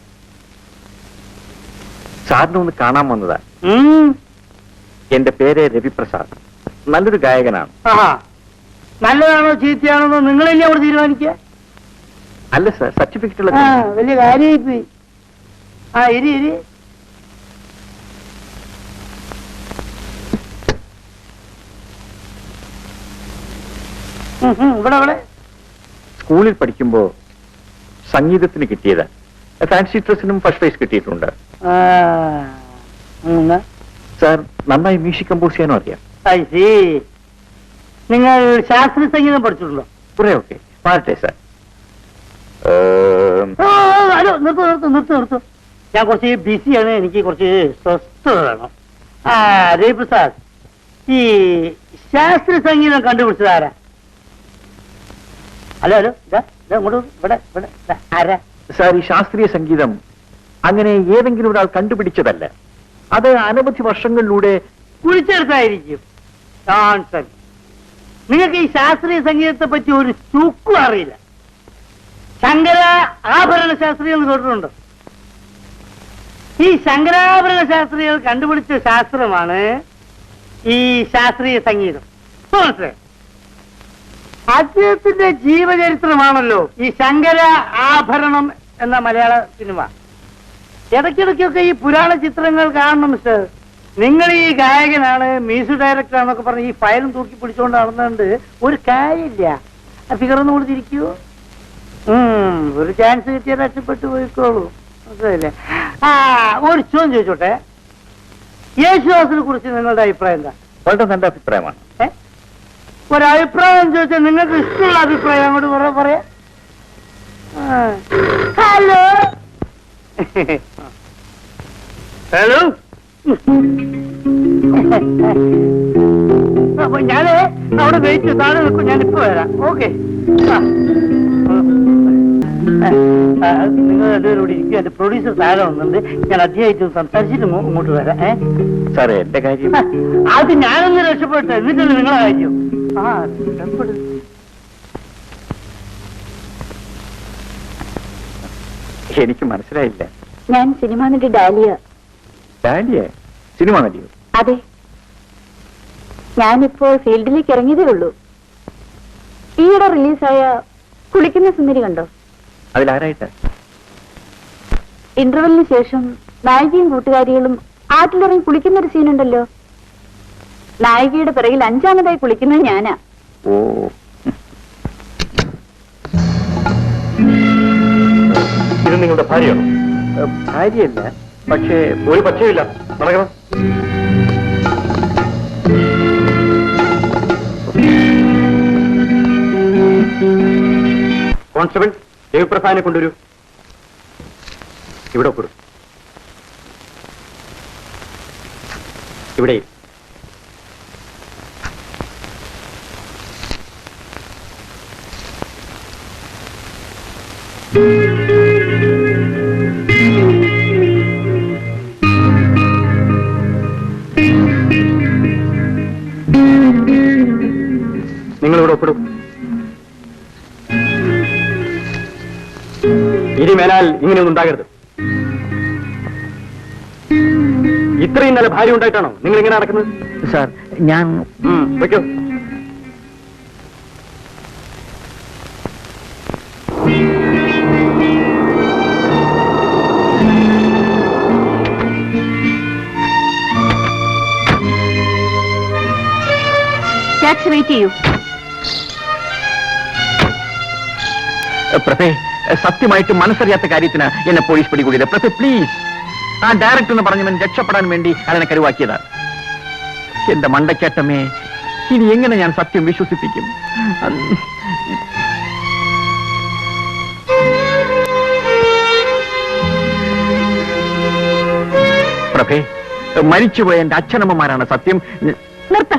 സാറിനെ ഒന്ന് കാണാൻ വന്നതാ. എന്റെ പേര് രവിപ്രസാദ്. നല്ലൊരു ഗായകനാണ്. നല്ലതാണോ ചീത്തയാണോ നിങ്ങളല്ലേ അവിടെ തീരുമാനിക്കുക? അല്ല സർ, സർട്ടിഫിക്കറ്റ് ഉള്ള വലിയ കാര്യമായി. ഇരി ഇവിടെ സ്കൂളിൽ പഠിക്കുമ്പോ സംഗീതത്തിന് കിട്ടിയത്. ഫാൻസി ഡ്രസ്സിനും ഫസ്റ്റ് പ്രൈസ് കിട്ടിയിട്ടുണ്ട്. സാർ നന്നായി മ്യൂസിക് കമ്പോസ് ചെയ്യാനും അറിയാം. നിങ്ങൾ ശാസ്ത്രീയ സംഗീതം പഠിച്ചിട്ടുണ്ടോ? കുറെ ഒക്കെ. പാടട്ടെ സാർ. ഹലോ, നിർത്തൂ. ഞാൻ കുറച്ച് ബിസിയാണ്, എനിക്ക് കുറച്ച് സ്വസ്ഥത വേണം. രവിപ്രസാദ്, ഈ ശാസ്ത്രീയ സംഗീതം കണ്ടുപിടിച്ചതാരാ? ഹലോ, ഇവിടെ ആരാ? സാർ, ഈ ശാസ്ത്രീയ സംഗീതം അങ്ങനെ ഏതെങ്കിലും ഒരാൾ കണ്ടുപിടിച്ചതല്ല. അത് അനവധി വർഷങ്ങളിലൂടെ കുഴിച്ചെടുത്തായിരിക്കും. നിങ്ങൾക്ക് ഈ ശാസ്ത്രീയ സംഗീതത്തെ പറ്റി ഒരു ചുക്കും അറിയില്ല. ശങ്കര ആഭരണ ശാസ്ത്രികൾ കേട്ടിട്ടുണ്ടോ? ഈ ശങ്കരാഭരണ ശാസ്ത്രികൾ കണ്ടുപിടിച്ച ശാസ്ത്രമാണ് ഈ ശാസ്ത്രീയ സംഗീതം. മനസ്സിലായി? അദ്ദേഹത്തിന്റെ ജീവചരിത്രമാണല്ലോ ഈ ശങ്കര ആഭരണം എന്ന മലയാള സിനിമ. ഇടയ്ക്കിടയ്ക്കൊക്കെ ഈ പുരാണ ചിത്രങ്ങൾ കാണണം മിസ്റ്റർ. നിങ്ങൾ ഈ ഗായകനാണ്, മ്യൂസിക് ഡയറക്ടർ ആണെന്നൊക്കെ പറഞ്ഞ് ഈ ഫയലും തൂക്കി പിടിച്ചുകൊണ്ട് നടന്നുകൊണ്ട് ഒരു കാര്യമില്ല. ഫിഗറൊന്നും കൊടുത്തിരിക്കൂ. ഒരു ചാൻസ് കിട്ടിയാൽ രക്ഷപ്പെട്ടു പോയിക്കോളൂ. മനസ്സിലായില്ലേ? ഒരു ചോദ്യം ചോദിച്ചോട്ടെ, യേശുദാസിനെ കുറിച്ച് നിങ്ങളുടെ അഭിപ്രായം എന്താ? വളരെ നല്ല അഭിപ്രായമാണ്. ഒരഭിപ്രായം ചോദിച്ചാൽ നിങ്ങൾക്ക് ഇഷ്ടമുള്ള അഭിപ്രായം അങ്ങോട്ട് പറയാ. ഹലോ ഹലോ, അപ്പൊ ഞാന് അവിടെ വെയിറ്റ് താഴെ നിൽക്കും. ഞാനിപ്പോ വരാം. ഓക്കെ, നിങ്ങൾ രണ്ടുപേരും കൂടി ഇരിക്കും. എന്റെ പ്രൊഡ്യൂസർ താഴെ വന്നിട്ടുണ്ട്. ഞാൻ അദ്ദേഹമായിട്ട് സംസാരിച്ചിട്ട് ഇങ്ങോട്ട് വരാം. സാറേ, എന്റെ കാര്യം അത് ഞാനൊന്ന് രക്ഷപ്പെട്ടെ, എന്നിട്ടല്ലേ നിങ്ങളെ കാര്യം. എനിക്ക് മനസ്സിലായില്ല. ഞാൻ സിനിമാ നടി ഡാലിയ. ഡാലിയ? സിനിമ നടിയോ? അതെ, ഞാനിപ്പോൾ ഫീൽഡിലേക്ക് ഇറങ്ങിയതേ ഉള്ളൂ. ഈയിടെ റിലീസായ കുളിക്കുന്ന സുന്ദരി കണ്ടോ? അതിലാരായിട്ട്? ഇന്റർവെല്ലിന് ശേഷം നായികയും കൂട്ടുകാരികളും ആറ്റിലിറങ്ങി കുളിക്കുന്ന ഒരു സീനുണ്ടല്ലോ. നായികയുടെ പിറകിൽ അഞ്ചാമതായി കുളിക്കുന്നത് ഞാനാ. ഓ, ഇത് നിങ്ങളുടെ ഭാര്യയാണോ? ഭാര്യയല്ല, പക്ഷേ ഒരു പക്ഷേയില്ല. നടക്കണം. കോൺസ്റ്റബിൾ, ദേവപ്രസാദിനെ കൊണ്ടുവരൂ. ഇവിടെ ഒപ്പിടും. ഇവിടെ നിങ്ങളിവിടെ ഒപ്പിടും. ഇനി മേലാൽ ഇങ്ങനെയൊന്നും ഉണ്ടാകരുത്. ഇത്രയും നല്ല ഭാര്യ ഉണ്ടായിട്ടാണോ നിങ്ങൾ ഇങ്ങനെ നടക്കുന്നത്? സാർ, ഞാൻ വെക്കോ. ടാക്സി വെയിറ്റ് ചെയ്യൂ. പ്രഭേ, സത്യമായിട്ട് മനസ്സറിയാത്ത കാര്യത്തിന് എന്നെ പോലീസ് പിടികൂടിയത്. പ്രഭേ, പ്ലീസ്. ആ ഡയറക്ടർ എന്ന് പറഞ്ഞവൻ രക്ഷപ്പെടാൻ വേണ്ടി അതിനെ കരുവാക്കിയതാ. എന്റെ മണ്ടക്കേട്ടമേ, ഇനി എങ്ങനെ ഞാൻ സത്യം വിശ്വസിപ്പിക്കും? പ്രഭേ, മരിച്ചുപോയ എന്റെ അച്ഛനമ്മമാരാണ് സത്യം. നിർത്ത.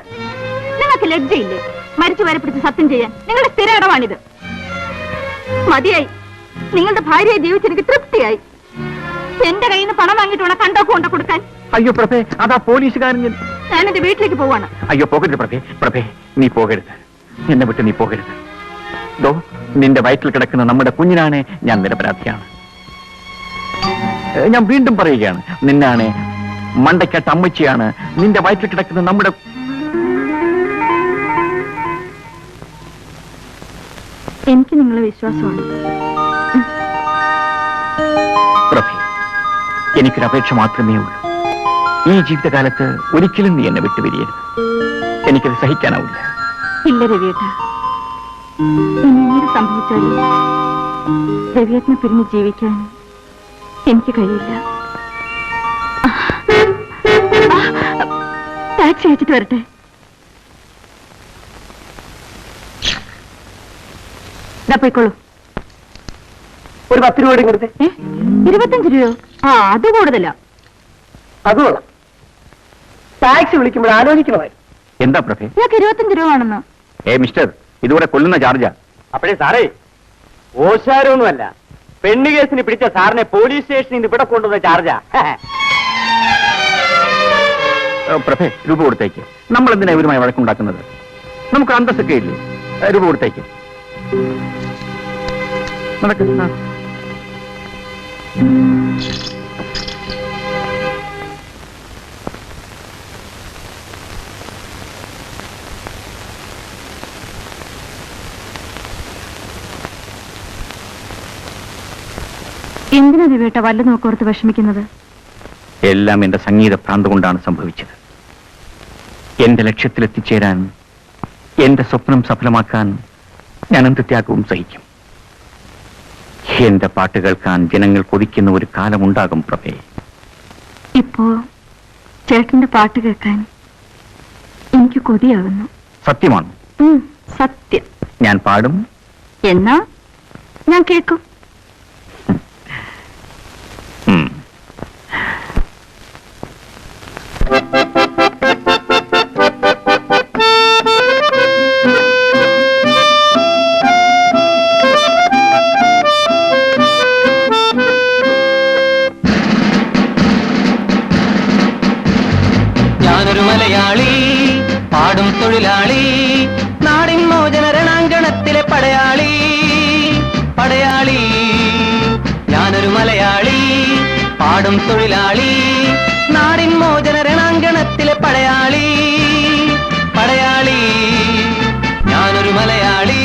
നിങ്ങൾക്ക് ലജ്ജയില്ലേ മരിച്ചു വരെ പിടിച്ച് സത്യം ചെയ്യാൻ? നിങ്ങളുടെ സ്ഥിര ഇടമാണിത്. മതിയായി. നിങ്ങളുടെ ഭാര്യയെ ജീവിച്ചെനിക്ക് തൃപ്തിയായി. എന്റെ കയ്യിൽ നിന്ന് പണം വാങ്ങിയിട്ട് വേണം കണ്ടോക്ക് കൊണ്ട കൊടുക്കാൻ. അയ്യോ പ്രഭേ, അതാ പോലീസുകാരൻ. ഞാൻ എന്റെ വീട്ടിലേക്ക് പോവാണ്. അയ്യോ പോകരുത് പ്രഭേ. പ്രഭേ, നീ പോകരുത്. എന്നെ വിട്ട് നീ പോകരുത്. ദോ, നിന്റെ വയറ്റിൽ കിടക്കുന്ന നമ്മുടെ കുഞ്ഞിനാണ് ഞാൻ നിരപരാധിയാണ്. ഞാൻ വീണ്ടും പറയുകയാണ്, നിന്നാണ് മണ്ടക്കെട്ട അമ്മച്ചിയാണ്. നിന്റെ വയറ്റിൽ കിടക്കുന്ന നമ്മുടെ എനിക്ക് നിങ്ങളെ വിശ്വാസമാണ്. പ്രഭേ, എനിക്കൊരു അപേക്ഷ മാത്രമേ ഉള്ളൂ. ഈ ജീവിതകാലത്ത് ഒരിക്കലും നീ എന്നെ വിട്ടുപിരിയരുത്. എനിക്കത് സഹിക്കാനാവില്ല. ഇല്ല രവിയേട്ട, ഇനി എന്ത് സംഭവിച്ചാലും രവിയേട്ടനെ പിരിഞ്ഞ് ജീവിക്കാൻ എനിക്ക് കഴിയില്ല. ടാക്സി അയച്ചിട്ട് വരട്ടെ. പോയിക്കോളൂ. ഒരു 10 രൂപയുടെ ഇങ്ങോട്ട്. 25 രൂപയോ? ആ, അത് കൂടുതലാ. അത് കൊള്ളാം. ടാക്സി വിളിക്കുമ്പോൾ ആലോചിക്കണമായിരുന്നു. എന്താ പ്രഭേ? ഞങ്ങൾക്ക് 25 രൂപ ആണെന്ന്. മിസ്റ്റർ, ഇതുകൂടെ കൊല്ലുന്ന ചാർജാ. അപ്പോഴേ സാറേ, ഓശാരമൊന്നുമല്ല, പെണ്ണ് കേസിന് പിടിച്ച സാറിനെ പോലീസ് സ്റ്റേഷനിൽ നിന്ന് ഇവിടെ കൊണ്ടുവന്ന ചാർജാ. പ്രഭേ, രൂപ കൊടുത്തേക്ക്. നമ്മൾ എന്തിനാ ഇവരുമായി വഴക്കുണ്ടാക്കുന്നത്? നമുക്ക് അന്തസ്സൊക്കെ ഇല്ലേ? രൂപ കൊടുത്തേക്ക്. നടക്ക്. എന്തിനാ രവിയേട്ട വല്ല നോക്കോർത്ത് വിഷമിക്കുന്നത്? എല്ലാം എന്റെ സംഗീത ഭ്രാന്ത് കൊണ്ടാണ് സംഭവിച്ചത്. എന്റെ ലക്ഷ്യത്തിലെത്തിച്ചേരാൻ, എന്റെ സ്വപ്നം സഫലമാക്കാൻ ഞാൻ എന്ത് ത്യാഗവും സഹിക്കും. എന്റെ പാട്ട് കേൾക്കാൻ ജനങ്ങൾ കൊതിക്കുന്ന ഒരു കാലമുണ്ടാകും പ്രഭേ. ഇപ്പോ ചേട്ടന്റെ പാട്ട് കേൾക്കാൻ എനിക്ക് കൊതിയാകുന്നു. സത്യമാണ്. സത്യം. ഞാൻ പാടും. എന്നാ ഞാൻ കേൾക്കും. ഞാനൊരു മലയാളി, പാടും തൊഴിലാളി, നാടിൻ മോചന രണാങ്കണത്തിലെ പടയാളി. പടയാളി, ഞാനൊരു മലയാളി, പാടും തൊഴിലാളി, നാടിൻ മോചന രണാങ്കണത്തിലെ പടയാളി. പടയാളി, ഞാനൊരു മലയാളി.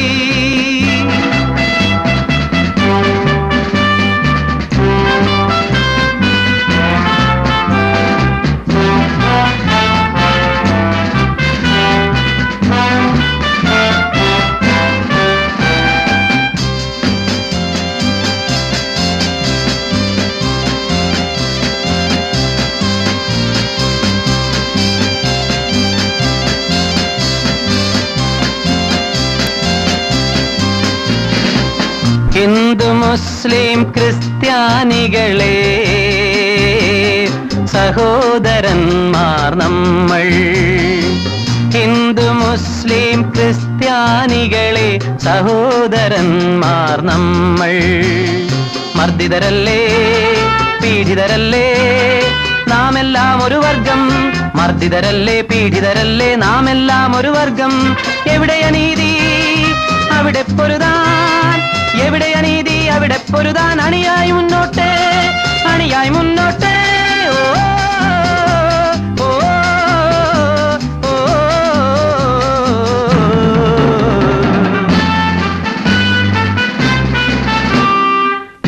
മുസ്ലിം ക്രിസ്ത്യാനികളെ സഹോദരന്മാർ നമ്മൾ. ഹിന്ദു മുസ്ലിം ക്രിസ്ത്യാനികളെ സഹോദരന്മാർ നമ്മൾ. മർദ്ദിതരല്ലേ പീഡിതരല്ലേ നാമെല്ലാം ഒരു വർഗം. മർദ്ദിതരല്ലേ പീഡിതരല്ലേ നാമെല്ലാം ഒരു വർഗം. എവിടെ അനീതി അവിടെ പൊരുതാൻ, എവിടെ അനീതി അവിടെ പൊരുതാൻ. അണിയായി മുന്നോട്ട്, അണിയായി മുന്നോട്ട്. ഓ ഓ, ഓ, ഓ.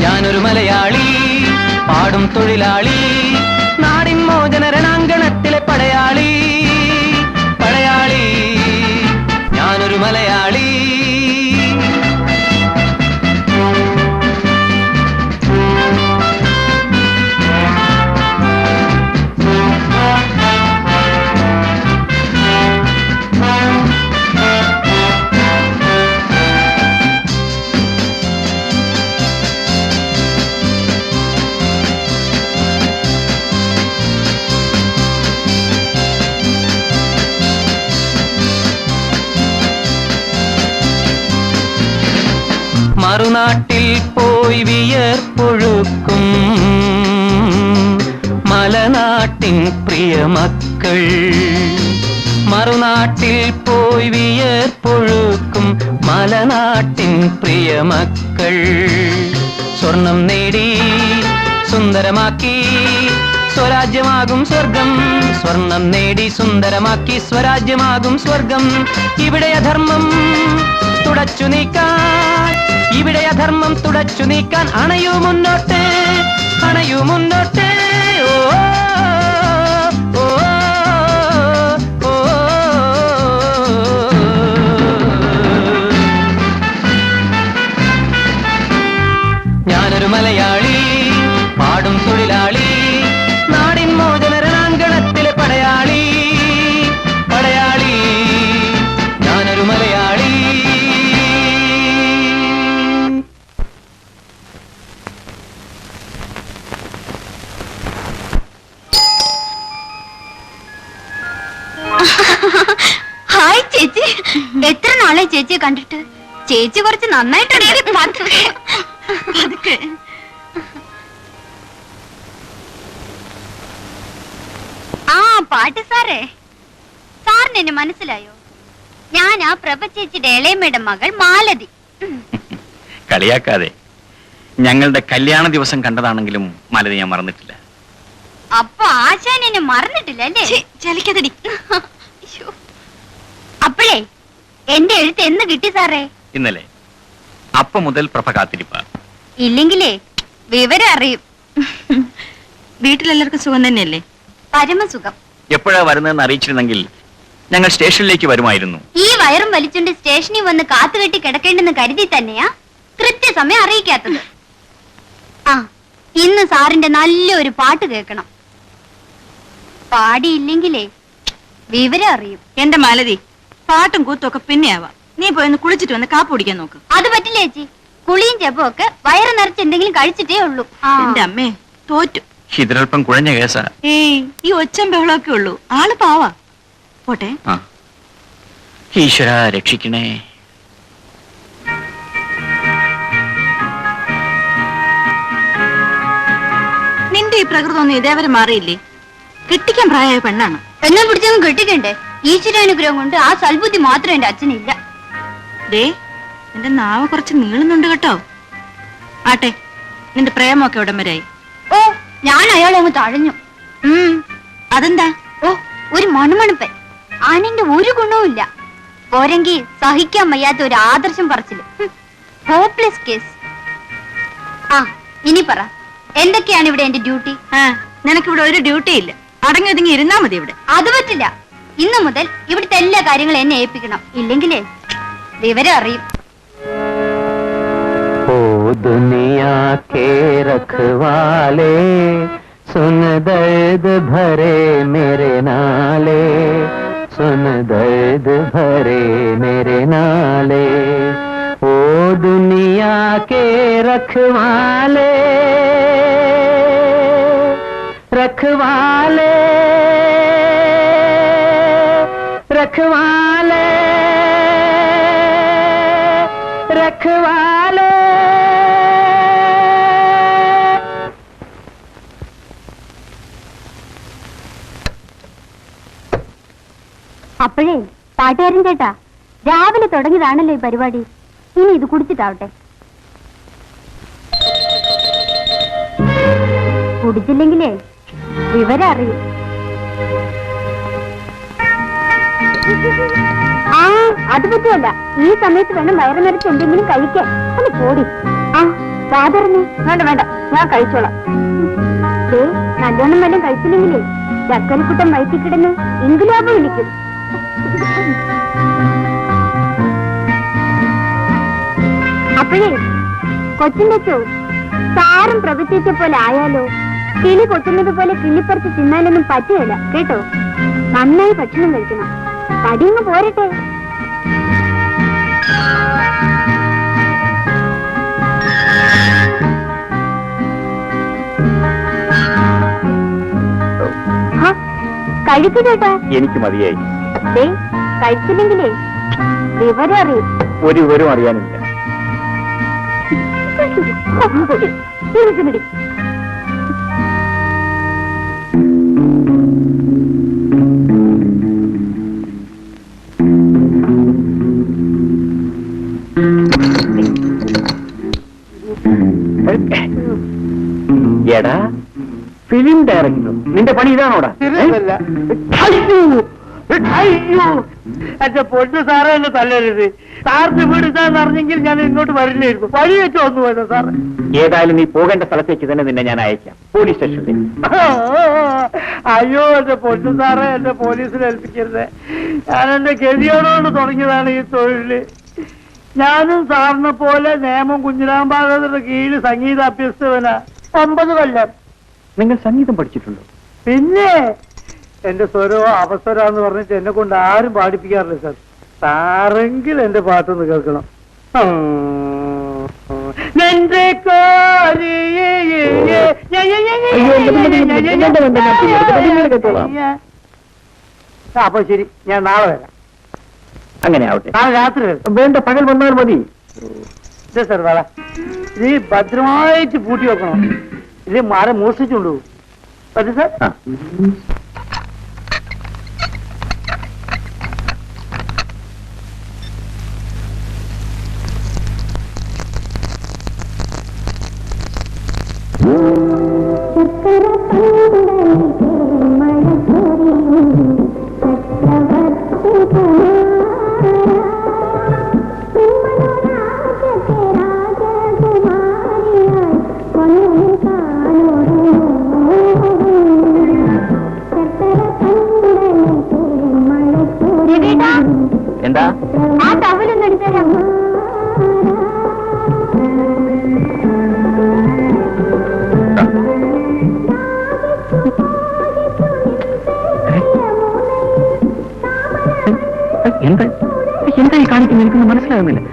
ഞാനൊരു മലയാളി, പാടും തൊഴിലാളി, നാടിൻ മോചന രണാങ്കണത്തിലെ പടയാളി. പടയാളി, ഞാനൊരു മലയാളി. മറുനാട്ടിൽ പോയി വിയർപ്പൊഴുക്കും മലനാട്ടിൻ പ്രിയമക്കൾ. മറുനാട്ടിൽ പോയി വിയർപ്പൊഴുക്കും മലനാട്ടിൻ പ്രിയമക്കൾ. സ്വർണം നേടി സുന്ദരമാക്കി സ്വരാജ്യമാകും സ്വർഗം. സ്വർണം നേടി സുന്ദരമാക്കി സ്വരാജ്യമാകും സ്വർഗം. ഇവിടെ അധർമ്മം തുടച്ചു നീക്കാൻ, ഇവിടെ അധർമ്മം തുടച്ചു നീക്കാൻ. അണയൂ മുന്നോട്ട്, അണയൂ മുന്നോട്ട്. ഓ ഓ, ഓ, ഓ. ഞാനൊരു മലയാളി, പാടും തൊഴിലാളി, നാടിൻ മോചന രണാങ്കണത്തിലെ പടയാളി. പടയാളി, ഞാനൊരു മലയാളി. ഹായ് ചേച്ചി, എത്ര നാളെ ചേച്ചിയെ കണ്ടിട്ട്. ചേച്ചി കുറച്ച് നന്നായിട്ടുണ്ട്. ആ പാട്ട് സാറേ, സാറിന് എന്നെ മനസ്സിലായോ? ഞാൻ ആ പ്രഭ ചേച്ചിയുടെ ഇളയമ്മയുടെ മകൾ മാലതി. കളിയാക്കാതെ. ഞങ്ങളുടെ കല്യാണ ദിവസം കണ്ടതാണെങ്കിലും മാലതി ഞാൻ മറന്നിട്ടില്ല. അപ്പൊ ആശാൻ എന്നെ മറന്നിട്ടില്ല അല്ലേ? ചലിക്കതടി. അപ്പോഴേ എന്റെ എഴുത്ത് എന്ന് കിട്ടി സാറേ? ഇന്നലെ. അപ്പൊ മുതൽ പ്രഭ കാത്തിരിപ്പ. ഇല്ലെങ്കിലേ വിവരം അറിയും. വീട്ടിലെല്ലാവർക്കും സുഖം തന്നെയല്ലേ? പരമസുഖം. എപ്പോഴാ വരുന്നതെന്ന് അറിയിച്ചിരുന്നെങ്കിൽ ഞങ്ങൾ സ്റ്റേഷനിലേക്ക് വരുമായിരുന്നു. ഈ വയറും വലിച്ചുകൊണ്ട് സ്റ്റേഷനിൽ വന്ന് കാത്തുകെട്ടി കിടക്കേണ്ടെന്ന് കരുതി തന്നെയാ കൃത്യസമയം അറിയിക്കാത്തത്. ആ, ഇന്ന് സാറിന്റെ നല്ലൊരു പാട്ട് കേൾക്കണം. പാടിയില്ലെങ്കിലേ വിവരം അറിയും. എന്റെ മാലതി, പാട്ടും കൂത്തും ഒക്കെ പിന്നെയാവാം. നീ പോയി കുളിച്ചിട്ട് വന്ന് കാപ്പ് കുടിക്കാൻ നോക്ക്. അത് പറ്റില്ല ചേച്ചി. കുളിയും ചെപ്പും ഒക്കെ വയറ് നിറച്ച് എന്തെങ്കിലും കഴിച്ചിട്ടേ ഉള്ളൂ. എന്റെ അമ്മേ, തോറ്റു. ഇതിലൽപ്പം കുഴഞ്ഞ കേസാ. ഏയ്, ഈ ഒച്ചം ബഹളമൊക്കെ ഉള്ളൂ. ആള് പാവാ. പോട്ടെ. ഈശ്വര രക്ഷിക്കണേ. നിന്റെ ഈ പ്രകൃതമൊന്നും ഇതേവരെ മാറിയില്ലേ? കെട്ടിക്കാൻ പ്രായമായ പെണ്ണാണ്. എന്നെ പിടിച്ചങ്ങ് കെട്ടിക്കണ്ടേ? ഈശ്വരാനുഗ്രഹം കൊണ്ട് ആ സൽബുദ്ധി മാത്രം എന്റെ അച്ഛനില്ല. ദേ, എന്റെ നാവ് കുറച്ച് നീളുന്നുണ്ട് കേട്ടോ. ആട്ടെ, നിന്റെ പ്രേമൊക്കെ എവിടം വരെയായി? ഓ, ഞാൻ അയാളെ അങ്ങ് തഴഞ്ഞു. അതെന്താ? ഓ, ഒരു മണുമണുപ്പൻ. ആനിന്റെ ഒരു ഗുണവുമില്ല. പോരെങ്കിൽ സഹിക്കാൻ വയ്യാത്ത ഒരു ആദർശം പറച്ചില്. Hopeless case. ആ, ഇനി പറ, എന്തൊക്കെയാണ് ഇവിടെ എന്റെ ഡ്യൂട്ടി? നിനക്കിവിടെ ഒരു ഡ്യൂട്ടി ഇല്ല. അടങ്ങി ഒതുങ്ങി ഇരുന്നാ മതി ഇവിടെ. അത് പറ്റില്ല. ഇന്നു മുതൽ ഇവിടുത്തെ എല്ലാ കാര്യങ്ങളും എന്നെ ഏൽപ്പിക്കണം. ഇല്ലെങ്കിലേ വിവരം അറിയും. ओ दुनिया के रखवाले, सुन दर्द भरे मेरे नाले, सुन दर्द भरे मेरे नाले. ओ दुनिया के रखवाले रखवाले रखवाले रखवाले അപ്പോഴേ പാട്ടുകാരൻ ചേട്ടാ, രാവിലെ തുടങ്ങിയതാണല്ലോ ഈ പരിപാടി. ഇനി ഇത് കുടിച്ചിട്ടാവട്ടെ. കുടിച്ചില്ലെങ്കിലേ വിവരം അറിയും. ആ അത് പറ്റുമല്ല, ഈ സമയത്ത് വേണം വയറ് നിറച്ച് എന്തെങ്കിലും കഴിക്കാൻ. ഒന്ന് പോടി. ആ വാതറിഞ്ഞേ. വേണ്ട വേണ്ട, ഞാൻ കഴിച്ചോളാം. നല്ലോണം വല്ലതും കഴിച്ചില്ലെങ്കിലേ ചക്കരക്കുട്ടൻ വയറ്റിൽ കിടന്ന് ഇൻകുലാബ് വിളിക്കും. അപ്പോഴേ കൊച്ചിന്റെ ചോ സാറും പ്രവൃത്തിച്ച പോലെ ആയാലോ? കിളി കൊത്തുന്നത് പോലെ കിള്ളിപ്പറിച്ച് തിന്നാലൊന്നും പറ്റുകയില്ല കേട്ടോ. നന്നായി ഭക്ഷണം കഴിക്കണം. തടിയൊന്ന് പോരട്ടെ. കഴിക്കു ചേട്ടാ. എനിക്ക് മതിയായി. കഴിച്ചില്ലെങ്കിലേ വിവരം അറിയും. ഒരു വിവരം അറിയാനില്ല. എടാ, ഫിലിം ഡയറക്ടർ, നിന്റെ പണി ഇതാണോടാ? അയ്യോ, എന്റെ പൊന്നു സാറേ എന്നെ തല്ലരുത്. സാറിന് വീട് ഇതാന്ന് അറിഞ്ഞെങ്കിൽ ഞാൻ ഇങ്ങോട്ട് വരില്ലായിരുന്നു. വഴി വെച്ച് വന്നു പോയത് സാറ്. ഏതായാലും നീ പോകേണ്ട സ്ഥലത്തേക്ക് തന്നെ നിന്നെ ഞാൻ അയക്കാം, പോലീസ് സ്റ്റേഷനിൽ. അയ്യോ എന്റെ പൊന്നു സാറേ, എന്റെ പോലീസിൽ ഏൽപ്പിക്കരുത്. ഞാൻ എന്റെ ഗതിയോടുകൊണ്ട് തുടങ്ങിയതാണ് ഈ തൊഴില്. ഞാനും സാറിനെ പോലെ നേമം കുഞ്ഞിരാമ്പാകരുടെ കീഴിൽ സംഗീത അഭ്യസ്തവനാ. 9 കൊല്ലം. നിങ്ങൾ സംഗീതം പഠിച്ചിട്ടുണ്ടോ? പിന്നെ എന്റെ സ്വരമോ അവസരാന്ന് പറഞ്ഞിട്ട് എന്നെ കൊണ്ട് ആരും പാടിപ്പിക്കാറില്ല സാർ. സാറെങ്കിൽ എന്റെ പാട്ടൊന്ന് കേൾക്കണം. അപ്പൊ ശരി, ഞാൻ നാളെ വരാം. അങ്ങനെ ആവട്ടെ. നാളെ രാത്രി വരാം. വേണ്ട, പകൽ വന്നാൽ മതി. സാർ വേള ഇത് ഭദ്രമായിട്ട് പൂട്ടി വെക്കണം. ഇത് മരം മോഷ്ടിച്ചുകൊണ്ടു പറ്റും സാർ. എന്താ ആ ടവലൊന്നും എടുത്തരാം. എന്താ എന്താ ഈ കാണിക്കുന്നത്? എനിക്കൊന്നും മനസ്സിലാകുന്നില്ല.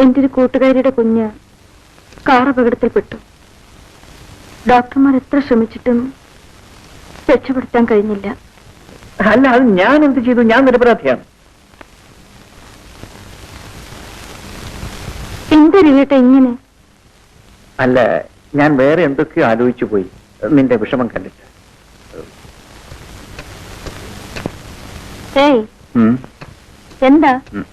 എന്റെ ഒരു കൂട്ടുകാരിയുടെ കുഞ്ഞ് കാർ അപകടത്തിൽപ്പെട്ടു. ഡോക്ടർമാർ എത്ര ശ്രമിച്ചിട്ടും രക്ഷപ്പെടുത്താൻ കഴിഞ്ഞില്ല. അല്ല, അത് ഞാൻ എന്ത് ചെയ്തു? ഞാൻ നിരപരാധിയാണ്. എന്തൊരു വീട്ട ഇങ്ങനെ? അല്ല, ഞാൻ വേറെ എന്തൊക്കെയോ ആലോചിച്ചു പോയി നിന്റെ വിഷമം കണ്ടിട്ട്. ഏയ് ഉം. എന്താ ഉം.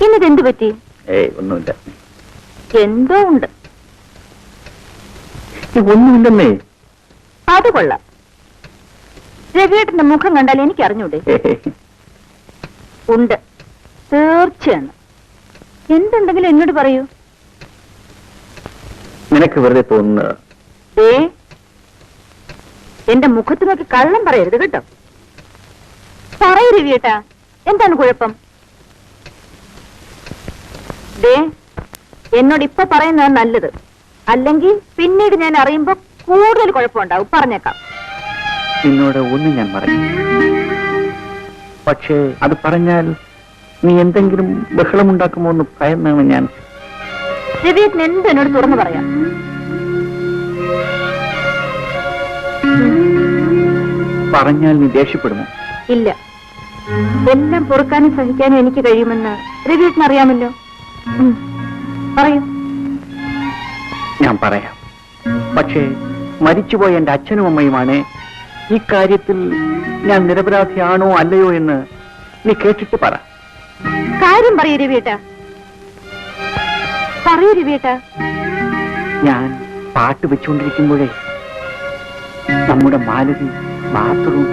ഇന്നിതെന്തു പറ്റി? ഏയ് ഒന്നുമില്ല. എന്തോ ഉണ്ട്. ഒന്നുമില്ലെന്നേ. അത് കൊള്ളാം. രവിയേട്ടന്റെ മുഖം കണ്ടാൽ എനിക്ക് അറിഞ്ഞൂടെ? ഉണ്ട്, തീർച്ചയാണ്. എന്തുണ്ടെങ്കിലും എന്നോട് പറയൂ. നിനക്ക് വെറുതെ തോന്നുന്നത്. ദേ, എന്റെ മുഖത്ത് നോക്കി കള്ളം പറയരുത് കേട്ടോ. പറയൂ രവിയേട്ടാ, എന്താണ് കുഴപ്പം? ദേ, എന്നോട് ഇപ്പൊ പറയുന്നതാണ് നല്ലത്. അല്ലെങ്കിൽ പിന്നീട് ഞാൻ അറിയുമ്പോ കൂടുതൽ കുഴപ്പമുണ്ടാവും. പറഞ്ഞേക്കാം. നിന്നോട് ഒന്നും ഞാൻ പറഞ്ഞു, പക്ഷേ അത് പറഞ്ഞാൽ നീ എന്തെങ്കിലും ബഹളമുണ്ടാക്കുമോ എന്ന് ഭയന്നാണ് ഞാൻ. രവിയേട്ടൻ എന്ത് എന്നോട് തുറന്നു പറയാം. പറഞ്ഞാൽ നീ ദേഷ്യപ്പെടുമോ? ഇല്ല, എല്ലാം പൊറുക്കാനും സഹിക്കാനും എനിക്ക് കഴിയുമെന്ന് രവിയേട്ടൻ അറിയാമല്ലോ. പറയൂ. ഞാൻ പറയാം, പക്ഷേ മരിച്ചുപോയ എന്റെ അച്ഛനും അമ്മയുമാണ്. ഈ കാര്യത്തിൽ ഞാൻ നിരപരാധിയാണോ അല്ലയോ എന്ന് നീ കേട്ടിട്ട് പറ. കാര്യം പറയൂ രവിയേട്ടാ, പറയൂ രവിയേട്ടാ. ഞാൻ പാട്ട് വെച്ചുകൊണ്ടിരിക്കുമ്പോഴേ നമ്മുടെ മാലതി ബാത്റൂം.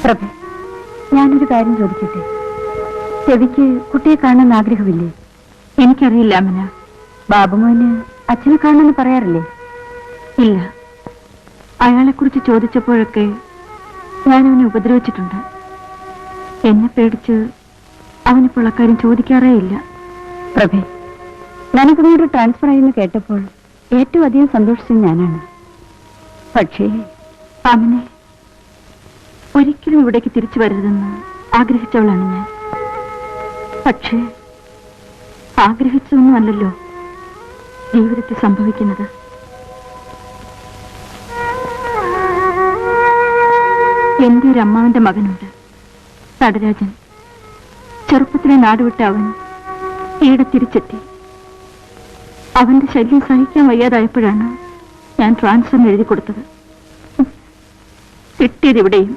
പ്രഭ, ഞാനൊരു കാര്യം ചോദിക്കട്ടെ? രവിക്ക് കുട്ടിയെ കാണാൻ ആഗ്രഹമില്ലേ? എനിക്കറിയില്ല അമ്മന. ബാബുമോന് അച്ഛനെ കാണണമെന്ന് പറയാറില്ലേ? ഇല്ല, അയാളെക്കുറിച്ച് ചോദിച്ചപ്പോഴൊക്കെ ഞാൻ അവനെ ഉപദ്രവിച്ചിട്ടുണ്ട്. എന്നെ പേടിച്ച് അവനിപ്പോൾ അക്കാര്യം ചോദിക്കാറേ ഇല്ല. പ്രഭേ, ഞാനിവിടെ ട്രാൻസ്ഫർ ആയെന്ന് കേട്ടപ്പോൾ ഏറ്റവും അധികം സന്തോഷിച്ചത് ഞാനാണ്. പക്ഷേ അവനെ ഒരിക്കലും ഇവിടേക്ക് തിരിച്ചു വരരുതെന്ന് ആഗ്രഹിച്ചവളാണ് ഞാൻ. പക്ഷേ ആഗ്രഹിച്ചൊന്നുമല്ലല്ലോ ജീവിതത്തിൽ സംഭവിക്കുന്നത്. എന്റെ ഒരു അമ്മാവന്റെ മകനുണ്ട്, നടരാജൻ. ചെറുപ്പത്തിലെ നാടുവിട്ട അവൻ ഈടെ തിരിച്ചെത്തി. അവന്റെ ശല്യം സഹിക്കാൻ വയ്യാതായപ്പോഴാണ് ഞാൻ ട്രാൻസ്ഫർ എഴുതി കൊടുത്തത്. കിട്ടിയത് ഇവിടെയും.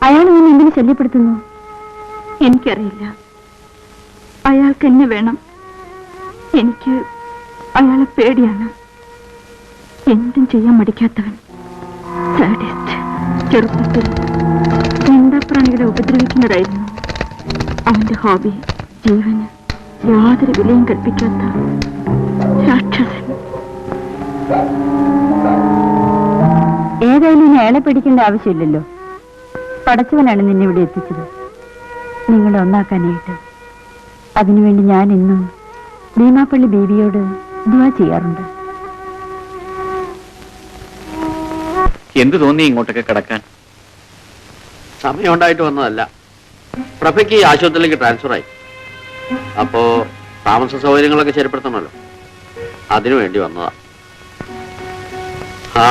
അയാൾ ഞാൻ എന്തിനു ശല്യപ്പെടുത്തുന്നു? എനിക്കറിയില്ല. അയാൾക്ക് എന്നെ വേണം. എനിക്ക് അയാളെ പേടിയാണ്. എന്തും ചെയ്യാൻ മടിക്കാത്തവൻ, സാഡിസ്റ്റ്. ചെറുപ്പത്തിൽ മിണ്ടാപ്രാണികളെ ഉപദ്രവിക്കുന്നതായിരുന്നു അവന്റെ ഹോബി. ജീവന് യാതൊരു വിലയും കൽപ്പിക്കാത്ത രാക്ഷസൻ. ഏതായാലും ഇനി അയാളെ പേടിക്കേണ്ട ആവശ്യമില്ലല്ലോ. പടച്ചവനാണ് നിന്നെ ഇവിടെ എത്തിച്ചത്, നിങ്ങളെ ഒന്നാക്കാനായിട്ട്. അതിനുവേണ്ടി ഞാൻ ഇന്നും ഭീമാപ്പള്ളി ബീവിയോട് ദുആ ചെയ്യാറുണ്ട്. എന്ത് തോന്നി ഇങ്ങോട്ടൊക്കെ കിടക്കാൻ? സമയം ഉണ്ടായിട്ട് വന്നതല്ല. പ്രഭയ്ക്ക് ഈ ആശുപത്രിയിലേക്ക് ട്രാൻസ്ഫർ ആയി. അപ്പോ താമസ സൗകര്യങ്ങളൊക്കെ ശരിപ്പെടുത്തണമല്ലോ, അതിനു വേണ്ടി വന്നതാ. ആ,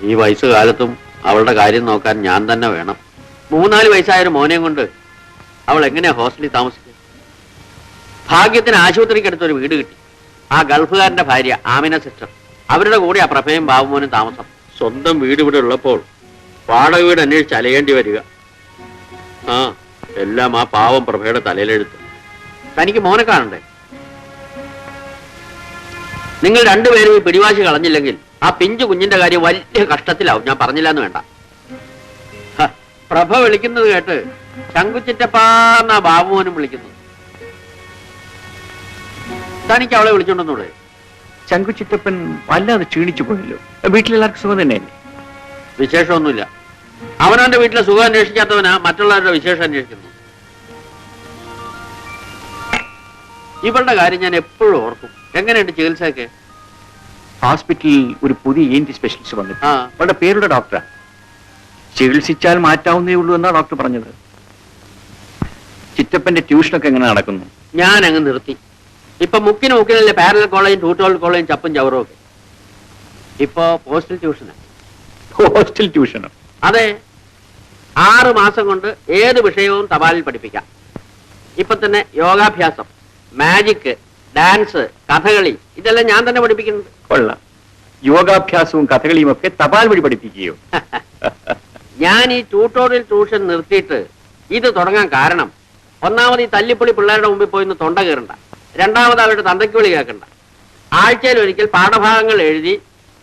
ഈ വയസ്സുകാലത്തും അവളുടെ കാര്യം നോക്കാൻ ഞാൻ തന്നെ വേണം. 3-4 വയസ്സായൊരു മോനെയും കൊണ്ട് അവൾ എങ്ങനെയാ ഹോസ്റ്റലിൽ താമസിക്കുക? ഭാഗ്യത്തിന് ആശുപത്രിക്ക് അടുത്തൊരു വീട് കിട്ടി. ആ ഗൾഫുകാരന്റെ ഭാര്യ ആമിന സിസ്റ്റർ, അവരുടെ കൂടെ ആ പ്രഭയും ബാബുമോനും താമസം. സ്വന്തം വീട് ഇവിടെ ഉള്ളപ്പോൾ വാടക വീട് അന്വേഷിച്ച് അലയേണ്ടി വരിക. ആ, എല്ലാം ആ പാവം പ്രഭയുടെ തലയിലെഴുത്ത്. തനിക്ക് മോനെ കാണണ്ടേ? നിങ്ങൾ രണ്ടുപേരും ഈ പിടിവാശി കളഞ്ഞില്ലെങ്കിൽ ആ പിഞ്ചു കുഞ്ഞിന്റെ കാര്യം വലിയ കഷ്ടത്തിലാവും. ഞാൻ പറഞ്ഞില്ല എന്ന് വേണ്ട. പ്രഭ വിളിക്കുന്നത് കേട്ട് ശങ്കുച്ചിറ്റപ്പാന്നാ ബാബുമോനും വിളിക്കുന്നത്. തനിക്ക് അവളെ വിളിച്ചോണ്ടെന്നൂടെ? ശങ്കുച്ചിറ്റപ്പൻ വല്ലാതെ ക്ഷീണിച്ചു പോയല്ലോ. വീട്ടിലെല്ലാവർക്കും സുഖം തന്നെയല്ലേ? വിശേഷമൊന്നുമില്ല. അവനവന്റെ വീട്ടിലെ സുഖം അന്വേഷിക്കാത്തവനാ മറ്റുള്ളവരുടെ വിശേഷം അന്വേഷിക്കുന്നു. ഇവളുടെ കാര്യം ഞാൻ എപ്പോഴും ഓർക്കും. എങ്ങനെയുണ്ട് ചികിത്സയൊക്കെ? ഹോസ്പിറ്റലിൽ ഒരു പുതിയ ENT സ്പെഷ്യലിസ്റ്റ് വന്നിട്ട് ആ. അവളുടെ പേരുടെ ഡോക്ടറാ. ചികിത്സിച്ചാൽ മാറ്റാവുന്നേ ഉള്ളൂ എന്നാ ഡോക്ടർ പറഞ്ഞത്. ചിറ്റപ്പന്റെ ട്യൂഷനൊക്കെ എങ്ങനെ നടക്കുന്നു? ഞാൻ അങ്ങ് നിർത്തി. ഇപ്പൊ മുക്കിനല്ലേ പാരലൽ കോളേജും ട്യൂട്ടോറിയൽ കോളേജും ചപ്പും ചവറും ഒക്കെ. ഇപ്പൊ പോസ്റ്റൽ ട്യൂഷനാ. ഹോസ്റ്റൽ ട്യൂഷനോ? അതെ, 6 മാസം കൊണ്ട് ഏത് വിഷയവും തപാലിൽ പഠിപ്പിക്കാം. ഇപ്പൊ തന്നെ യോഗാഭ്യാസം, മാജിക്, ഡാൻസ്, കഥകളി ഇതെല്ലാം ഞാൻ തന്നെ പഠിപ്പിക്കുന്നുണ്ട്. കൊള്ളാം. യോഗാഭ്യാസവും കഥകളിയും ഒക്കെ തപാൽ വഴി പഠിപ്പിക്കുകയോ? ഞാൻ ഈ ട്യൂട്ടോറിയൽ ട്യൂഷൻ നിർത്തിയിട്ട് ഇത് തുടങ്ങാൻ കാരണം, ഒന്നാമത് ഈ തല്ലിപ്പൊളി പിള്ളേരുടെ മുമ്പിൽ പോയി ഒന്ന് തൊണ്ട കയറണ്ട, രണ്ടാമത് അവരുടെ തന്തയ്ക്ക് വിളി കേൾക്കണ്ട. ആഴ്ചയിൽ ഒരിക്കൽ പാഠഭാഗങ്ങൾ എഴുതി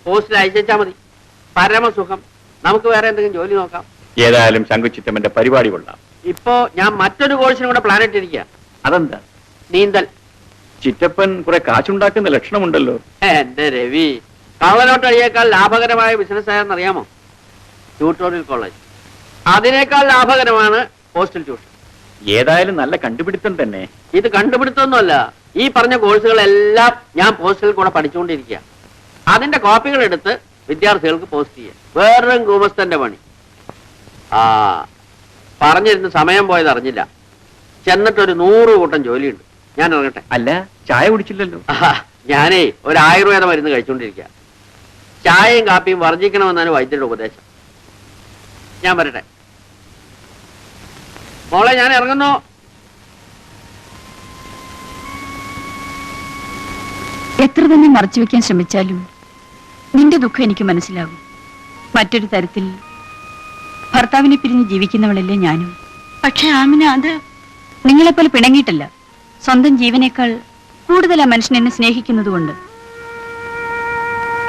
പോസ്റ്റിൽ അയച്ചാൽ മതി. പരമസുഖം. നമുക്ക് വേറെ എന്തെങ്കിലും ജോലി നോക്കാം. ഏതായാലും ശങ്കുച്ചിറ്റമ്മന്റെ പരിപാടി കൊള്ളാം. ഇപ്പോ ഞാൻ മറ്റൊരു കോഴ്സിനും കൂടെ പ്ലാൻ ഇട്ടിരിക്കുക. അതെന്താ? നീന്തൽ. ചിറ്റപ്പൻ കുറെ കാശുണ്ടാക്കുന്ന ലക്ഷണമുണ്ടല്ലോ. എന്റെ രവി, കള്ളനോട്ടടിയേക്കാൾ ലാഭകരമായ ബിസിനസ് ആയെന്നറിയാമോ ട്യൂട്ടോറിയൽ കോളേജ്? അതിനേക്കാൾ ലാഭകരമാണ് പോസ്റ്റൽ ട്യൂഷൻ. ഏതായാലും നല്ല കണ്ടുപിടുത്തം തന്നെ. ഇത് കണ്ടുപിടുത്തൊന്നുമല്ല. ഈ പറഞ്ഞ കോഴ്സുകളെല്ലാം ഞാൻ പോസ്റ്റലിൽ കൂടെ പഠിച്ചുകൊണ്ടിരിക്കുക. അതിന്റെ കോപ്പികൾ എടുത്ത് വിദ്യാർത്ഥികൾക്ക് പോസ്റ്റ് ചെയ്യുക. വേറൊരു ഗുമസ്തന്റെ പണി. പറഞ്ഞിരുന്ന് സമയം പോയത് അറിഞ്ഞില്ല. ചെന്നിട്ടൊരു 100 കൂട്ടം ജോലിയുണ്ട്. ഞാൻ ഇറങ്ങട്ടെ. അല്ല, ചായ കുടിച്ചില്ലല്ലോ. ഞാനേ ഒരു ആയുർവേദ മരുന്ന് കഴിച്ചുകൊണ്ടിരിക്കുക. ചായയും കാപ്പിയും വർജിക്കണമെന്നാണ് വൈദ്യരുടെ ഉപദേശം. ഞാൻ വരട്ടെ മോളെ, ഞാൻ ഇറങ്ങുന്നു. എത്ര തന്നെ മറച്ചു വെക്കാൻ ശ്രമിച്ചാലും നിന്റെ ദുഃഖം എനിക്ക് മനസ്സിലാകും. മറ്റൊരു തരത്തിൽ ഭർത്താവിനെ പിരിഞ്ഞ് ജീവിക്കുന്നവളല്ലേ ഞാനും. പക്ഷെ ആമിന അത് നിങ്ങളെപ്പോലെ പിണങ്ങിയിട്ടല്ല, സ്വന്തം ജീവനേക്കാൾ കൂടുതൽ ആ മനുഷ്യൻ എന്നെ സ്നേഹിക്കുന്നതുകൊണ്ട്.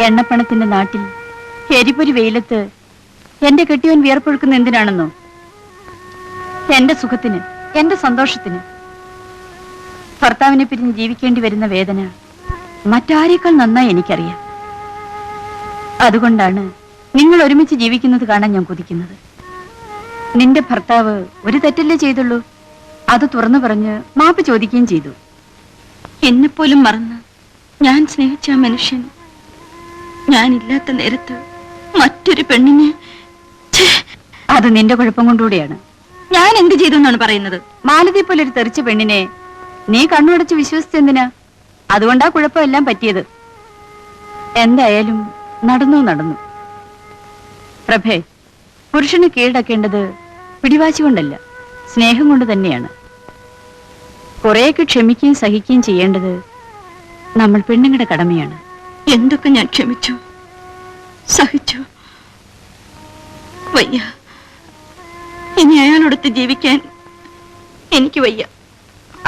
എണ്ണപ്പണത്തിന്റെ നാട്ടിൽ എരിപൊരി വെയിലത്ത് എന്റെ കെട്ടിയവൻ വിയർപ്പൊഴുക്കുന്ന എന്തിനാണെന്നോ? എന്റെ സുഖത്തിന്, എന്റെ സന്തോഷത്തിന്. ഭർത്താവിനെ പിരിഞ്ഞ് ജീവിക്കേണ്ടി വരുന്ന വേദന മറ്റാരേക്കാൾ നന്നായി എനിക്കറിയാം. അതുകൊണ്ടാണ് നിങ്ങൾ ഒരുമിച്ച് ജീവിക്കുന്നത് കാണാൻ ഞാൻ കൊതിക്കുന്നത്. നിന്റെ ഭർത്താവ് ഒരു തെറ്റല്ലേ ചെയ്തുള്ളൂ, അത് തുറന്നു പറഞ്ഞ് മാപ്പ് ചോദിക്കുകയും ചെയ്തു. എന്നെപ്പോലും മറന്ന് ഞാൻ സ്നേഹിച്ച ആ മനുഷ്യൻ ഞാനില്ലാത്ത നേരത്ത് മറ്റൊരു പെണ്ണിനെ, അത് നിന്റെ കുഴപ്പം കൊണ്ടുകൂടിയാണ്. ഞാൻ എന്ത് ചെയ്തു എന്നാണ് പറയുന്നത്? മാലതി പോലെ ഒരു തെറിച്ച പെണ്ണിനെ നീ കണ്ണുടച്ച് വിശ്വസിച്ചെന്തിനാ? അതുകൊണ്ടാ കുഴപ്പമെല്ലാം പറ്റിയത്. എന്തായാലും നടന്നു. പ്രഭേ, പുരുഷന് കീഴടക്കേണ്ടത് പിടിവാശി കൊണ്ടല്ല, സ്നേഹം കൊണ്ട് തന്നെയാണ്. കുറെയൊക്കെ ക്ഷമിക്കുകയും സഹിക്കുകയും ചെയ്യേണ്ടത് നമ്മൾ പെണ്ണുങ്ങളുടെ കടമയാണ്. എന്തൊക്കെ ഞാൻ ക്ഷമിച്ചു, സഹിച്ചു. വയ്യ, ഇനി അയാളോടൊത്ത് ജീവിക്കാൻ എനിക്ക് വയ്യ.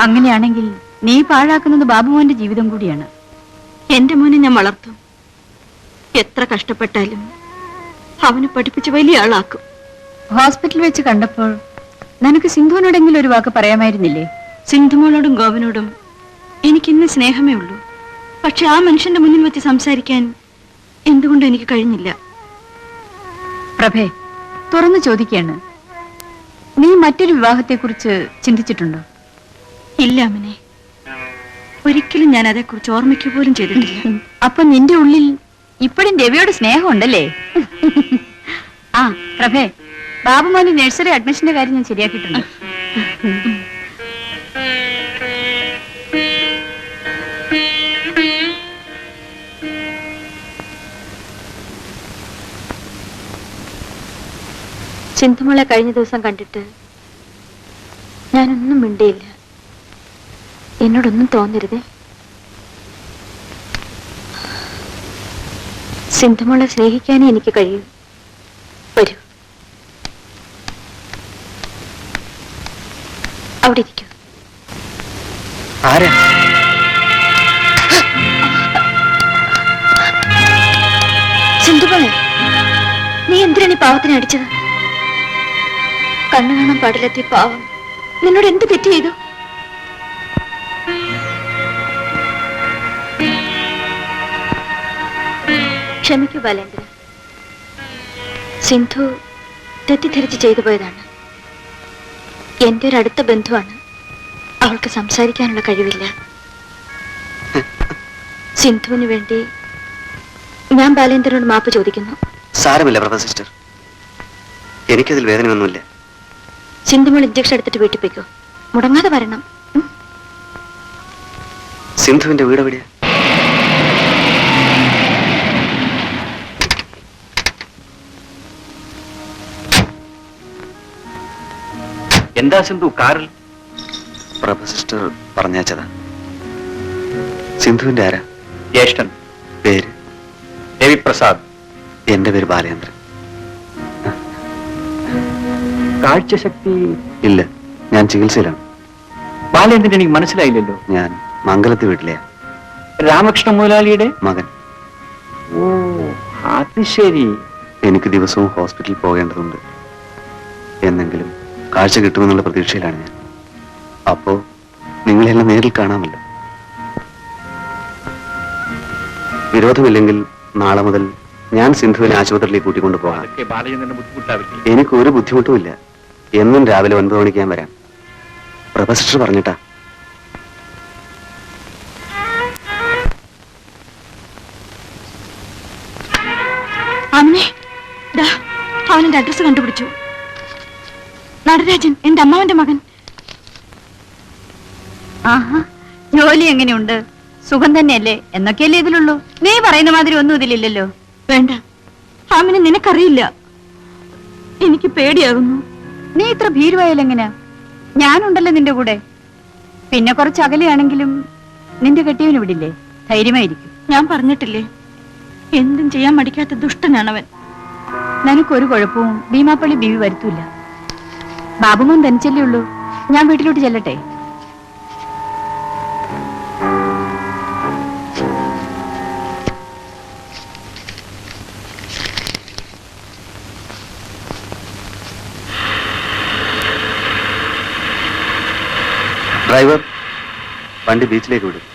അങ്ങനെയാണെങ്കിൽ നീ പാഴാക്കുന്നത് ബാബുമോന്റെ ജീവിതം കൂടിയാണ്. എന്റെ മോനെ ഞാൻ വളർത്തും. എത്ര കഷ്ടപ്പെട്ടാലും അവന് പഠിപ്പിച്ച് വലിയ ആളാക്കും. ഹോസ്പിറ്റലിൽ വെച്ച് കണ്ടപ്പോൾ നിനക്ക് സിന്ധുവിനോടെങ്കിലും ഒരു വാക്ക് പറയാമായിരുന്നില്ലേ? സിന്ധുമോളോടും ഗോപനോടും എനിക്കിന്ന് സ്നേഹമേ ഉള്ളൂ. പക്ഷെ ആ മനുഷ്യന്റെ മുന്നിൽ വെച്ച് സംസാരിക്കാൻ എന്തുകൊണ്ടും എനിക്ക് കഴിഞ്ഞില്ല. പ്രഭേ, തുറന്നു ചോദിക്കാണ്, നീ മറ്റൊരു വിവാഹത്തെക്കുറിച്ച് ചിന്തിച്ചിട്ടുണ്ടോ? ഇല്ല അമ്മനെ, ഒരിക്കലും ഞാൻ അതേക്കുറിച്ച് ഓർമ്മിക്കുക പോലും ചെയ്തിട്ടില്ല. അപ്പൊ നിന്റെ ഉള്ളിൽ ഇപ്പോഴും രവിയോട് സ്നേഹമുണ്ടല്ലേ? ആ പ്രഭേ, ബാബുമോന്റെ നഴ്സറി അഡ്മിഷന്റെ കാര്യം ഞാൻ ശരിയാക്കിയിട്ടുണ്ട്. സിന്ധുമോളെ കഴിഞ്ഞ ദിവസം കണ്ടിട്ട് ഞാനൊന്നും മിണ്ടിയില്ല. എന്നോടൊന്നും തോന്നരുതേ. സിന്ധുമോളെ സ്നേഹിക്കാനേ എനിക്ക് കഴിയൂ. വരൂ, അവിടെ ഇരിക്കൂ. ആരാ? സിന്ധുമോളെ, നീ എന്തിനാണ് ഈ പാവത്തിനെ അടിച്ചത്? കണ്ണു കാണാൻ പാടില്ലാത്ത പാവം നിന്നോട് എന്ത് തെറ്റ് ചെയ്തു? ക്ഷമിക്കൂ ബാലേന്ദ്ര, സിന്ധു തെറ്റിദ്ധരിച്ച് ചെയ്തു പോയതാണ്. എന്റെ ഒരു അടുത്ത ബന്ധുവാണ്. അവൾക്ക് സംസാരിക്കാനുള്ള കഴിവില്ല. സിന്ധുവിന് വേണ്ടി ഞാൻ ബാലേന്ദ്രനോട് മാപ്പ് ചോദിക്കുന്നു. സാരമില്ല പ്രഭ സിസ്റ്റർ, എനിക്കതിൽ വേദനയൊന്നുമില്ല. സിന്ധുമോൾ ഇഞ്ചക്ഷൻ എടുത്തിട്ട് വീട്ടിൽ പോയിക്കോ. മുടങ്ങാതെ വരണം. സിന്ധുവിന്റെ വീട് എവിടെയാ? എന്താ സിന്ധു കാറിൽ? പ്രഭ സിസ്റ്റർ പറഞ്ഞയച്ചതാ. സിന്ധുവിന്റെ ആരാ? ജ്യേഷ്ഠൻ. പേര്? രവിപ്രസാദ്. എന്റെ പേര് ബാലചന്ദ്രൻ. കാഴ്ചശക്തി ഇല്ല, ഞാൻ ചികിത്സയിലാണ്. ബാലേന്ദ്രൻ എനിക്ക് മനസ്സിലായില്ലല്ലോ. ഞാൻ മംഗലത്ത് വീട്ടിലെയാ. രാമകൃഷ്ണ മുതലാളിയുടെ മകൻ. ഓ, അത് ശരി. എനിക്ക് ദിവസവും ഹോസ്പിറ്റലിൽ പോകേണ്ടതുണ്ട്. എന്നെങ്കിലും കാഴ്ച കിട്ടുമെന്നുള്ള പ്രതീക്ഷയിലാണ് ഞാൻ. അപ്പോ നിങ്ങളെല്ലാം നേരിൽ കാണാമല്ലോ. വിരോധമില്ലെങ്കിൽ നാളെ മുതൽ ഞാൻ സിന്ധുവിനെ ആശുപത്രിയിലേക്ക് കൂട്ടിക്കൊണ്ടു പോകാം. ബാലചന്ദ്രന് ബുദ്ധിമുട്ടാവില്ലേ? എനിക്കൊരു ബുദ്ധിമുട്ടുമില്ല. എന്നും രാവിലെ 9 മണിക്ക് ഞാൻ വരാം. പ്രഭ സിസ്റ്റർ പറഞ്ഞിട്ടാ. അമ്മേ, ദാ അവനെന്റെ അഡ്രസ് കണ്ടുപിടിച്ചു. നടരാജൻ, എന്റെ അമ്മാവന്റെ മകൻ. ആഹാ, ജോലി എങ്ങനെയുണ്ട്? സുഖം തന്നെയല്ലേ? എന്നൊക്കെയല്ലേ ഇതിലുള്ളൂ. നീ പറയുന്ന മാതിരി ഒന്നും ഇതിലില്ലല്ലോ. വേണ്ട, അവനെ നിനക്കറിയില്ല. എനിക്ക് പേടിയാകുന്നു. നീ ഇത്ര ഭീരുവായാലെങ്ങനെയാ? ഞാനുണ്ടല്ലോ നിന്റെ കൂടെ. പിന്നെ കുറച്ച് അകലെയാണെങ്കിലും നിന്റെ കെട്ടിയവന് വിടില്ലേ? ധൈര്യമായിരിക്കും. ഞാൻ പറഞ്ഞിട്ടില്ലേ, എന്തും ചെയ്യാൻ മടിക്കാത്ത ദുഷ്ടനാണവൻ. നിനക്കൊരു കുഴപ്പവും ഭീമാപ്പള്ളി ബീവി വരുത്തൂല. ബാബുമോൻ തനിച്ചല്ലേ ഉള്ളൂ. ഞാൻ വീട്ടിലോട്ട് ചെല്ലട്ടെ? ഡ്രൈവർ, വണ്ടി ബീച്ചിലേക്ക് വിടും.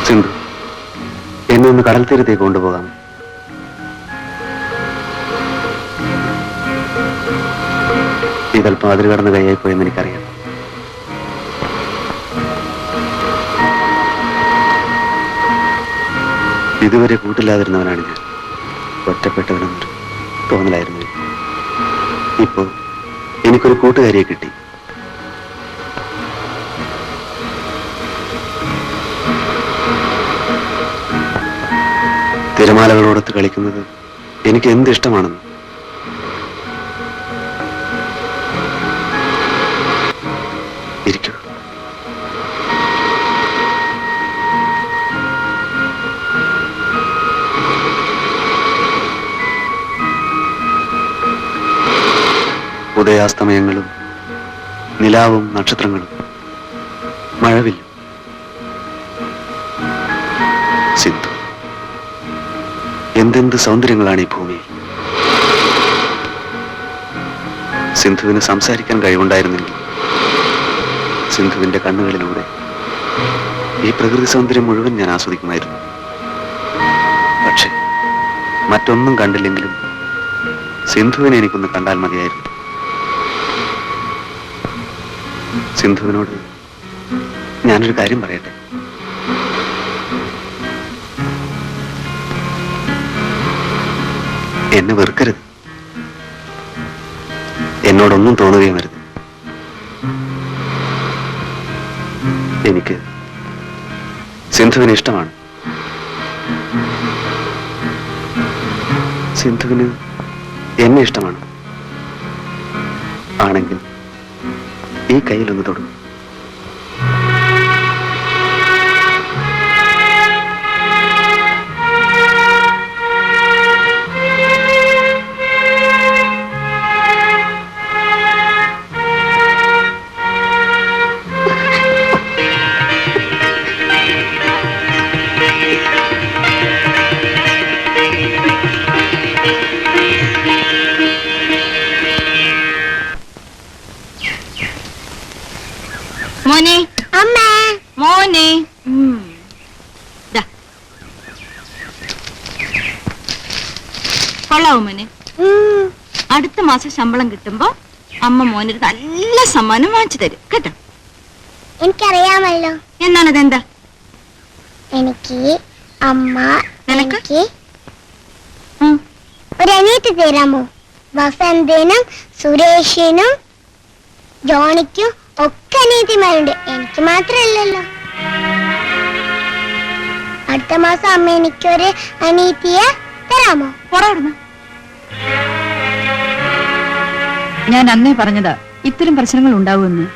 സിന്ധു, എന്നെ ഒന്ന് കടൽ തീരത്തേക്ക് കൊണ്ടുപോകാം. ഇതല്പം അതിര് കടന്ന് കൈയായിപ്പോയെന്ന് എനിക്കറിയാം. ഇതുവരെ കൂട്ടില്ലാതിരുന്നവനാണ് ഞാൻ. ഒറ്റപ്പെട്ടവനെന്നൊരു തോന്നലായിരുന്നു. ഇപ്പോ എനിക്കൊരു കൂട്ടുകാരിയെ കിട്ടി. തിരമാലകളോടൊത്ത് കളിക്കുന്നത് എനിക്ക് എന്ത് ഇഷ്ടമാണെന്ന്. ഇരിക്കൂ. ഉദയാസ്തമയങ്ങളും നിലാവും നക്ഷത്രങ്ങളും മഴവില്ലും. സിന്ധു, എന്തെന്ത് സൗന്ദര്യങ്ങളാണ് ഈ ഭൂമിയിൽ. സിന്ധുവിന് സംസാരിക്കാൻ കഴിവുണ്ടായിരുന്നെങ്കിൽ സിന്ധുവിന്റെ കണ്ണുകളിലൂടെ ഈ പ്രകൃതി സൗന്ദര്യം മുഴുവൻ ഞാൻ ആസ്വദിക്കുമായിരുന്നു. പക്ഷെ മറ്റൊന്നും കണ്ടില്ലെങ്കിലും സിന്ധുവിനെ എനിക്കൊന്ന് കണ്ടാൽ മതിയായിരുന്നു. സിന്ധുവിനോട് ഞാനൊരു കാര്യം പറയട്ടെ. എന്നെ വെറുക്കരുത്. എന്നോടൊന്നും തോന്നുകയും വരുത്. എനിക്ക് സിന്ധുവിന് ഇഷ്ടമാണ്. സിന്ധുവിന് എന്നെ ഇഷ്ടമാണ്. ആണെങ്കിൽ ഈ കയ്യിലൊന്ന് തൊടും. മോനെ അമ്മ മോനെ ദാ. കൊള്ളാവോ മോനെ? അടുത്ത മാസം ശമ്പളം കിട്ടുമ്പോ അമ്മ മോനൊരു നല്ല സമ്മാനം വാങ്ങിച്ചു തരും കേട്ടോ. എനിക്കറിയാമല്ലോ. എന്നാണതെന്താ? എനിക്ക് അമ്മ നിനക്ക്? എനിക്ക് ഒരു അനിയത്തി തരാമോ? വസന്തനും സുരേഷിനും ജോണിക്കും ഒക്കെ അനിയത്തിമാരുണ്ട്, എനിക്ക് മാത്രമല്ലല്ലോ. അടുത്ത മാസം അമ്മ എനിക്കൊരു അനിയത്തിയെ തരാമോ? പുറവിടുന്നു. ഞാൻ അന്നേ പറഞ്ഞതാ ഇത്തരം പ്രശ്നങ്ങൾ ഉണ്ടാവുമെന്ന്.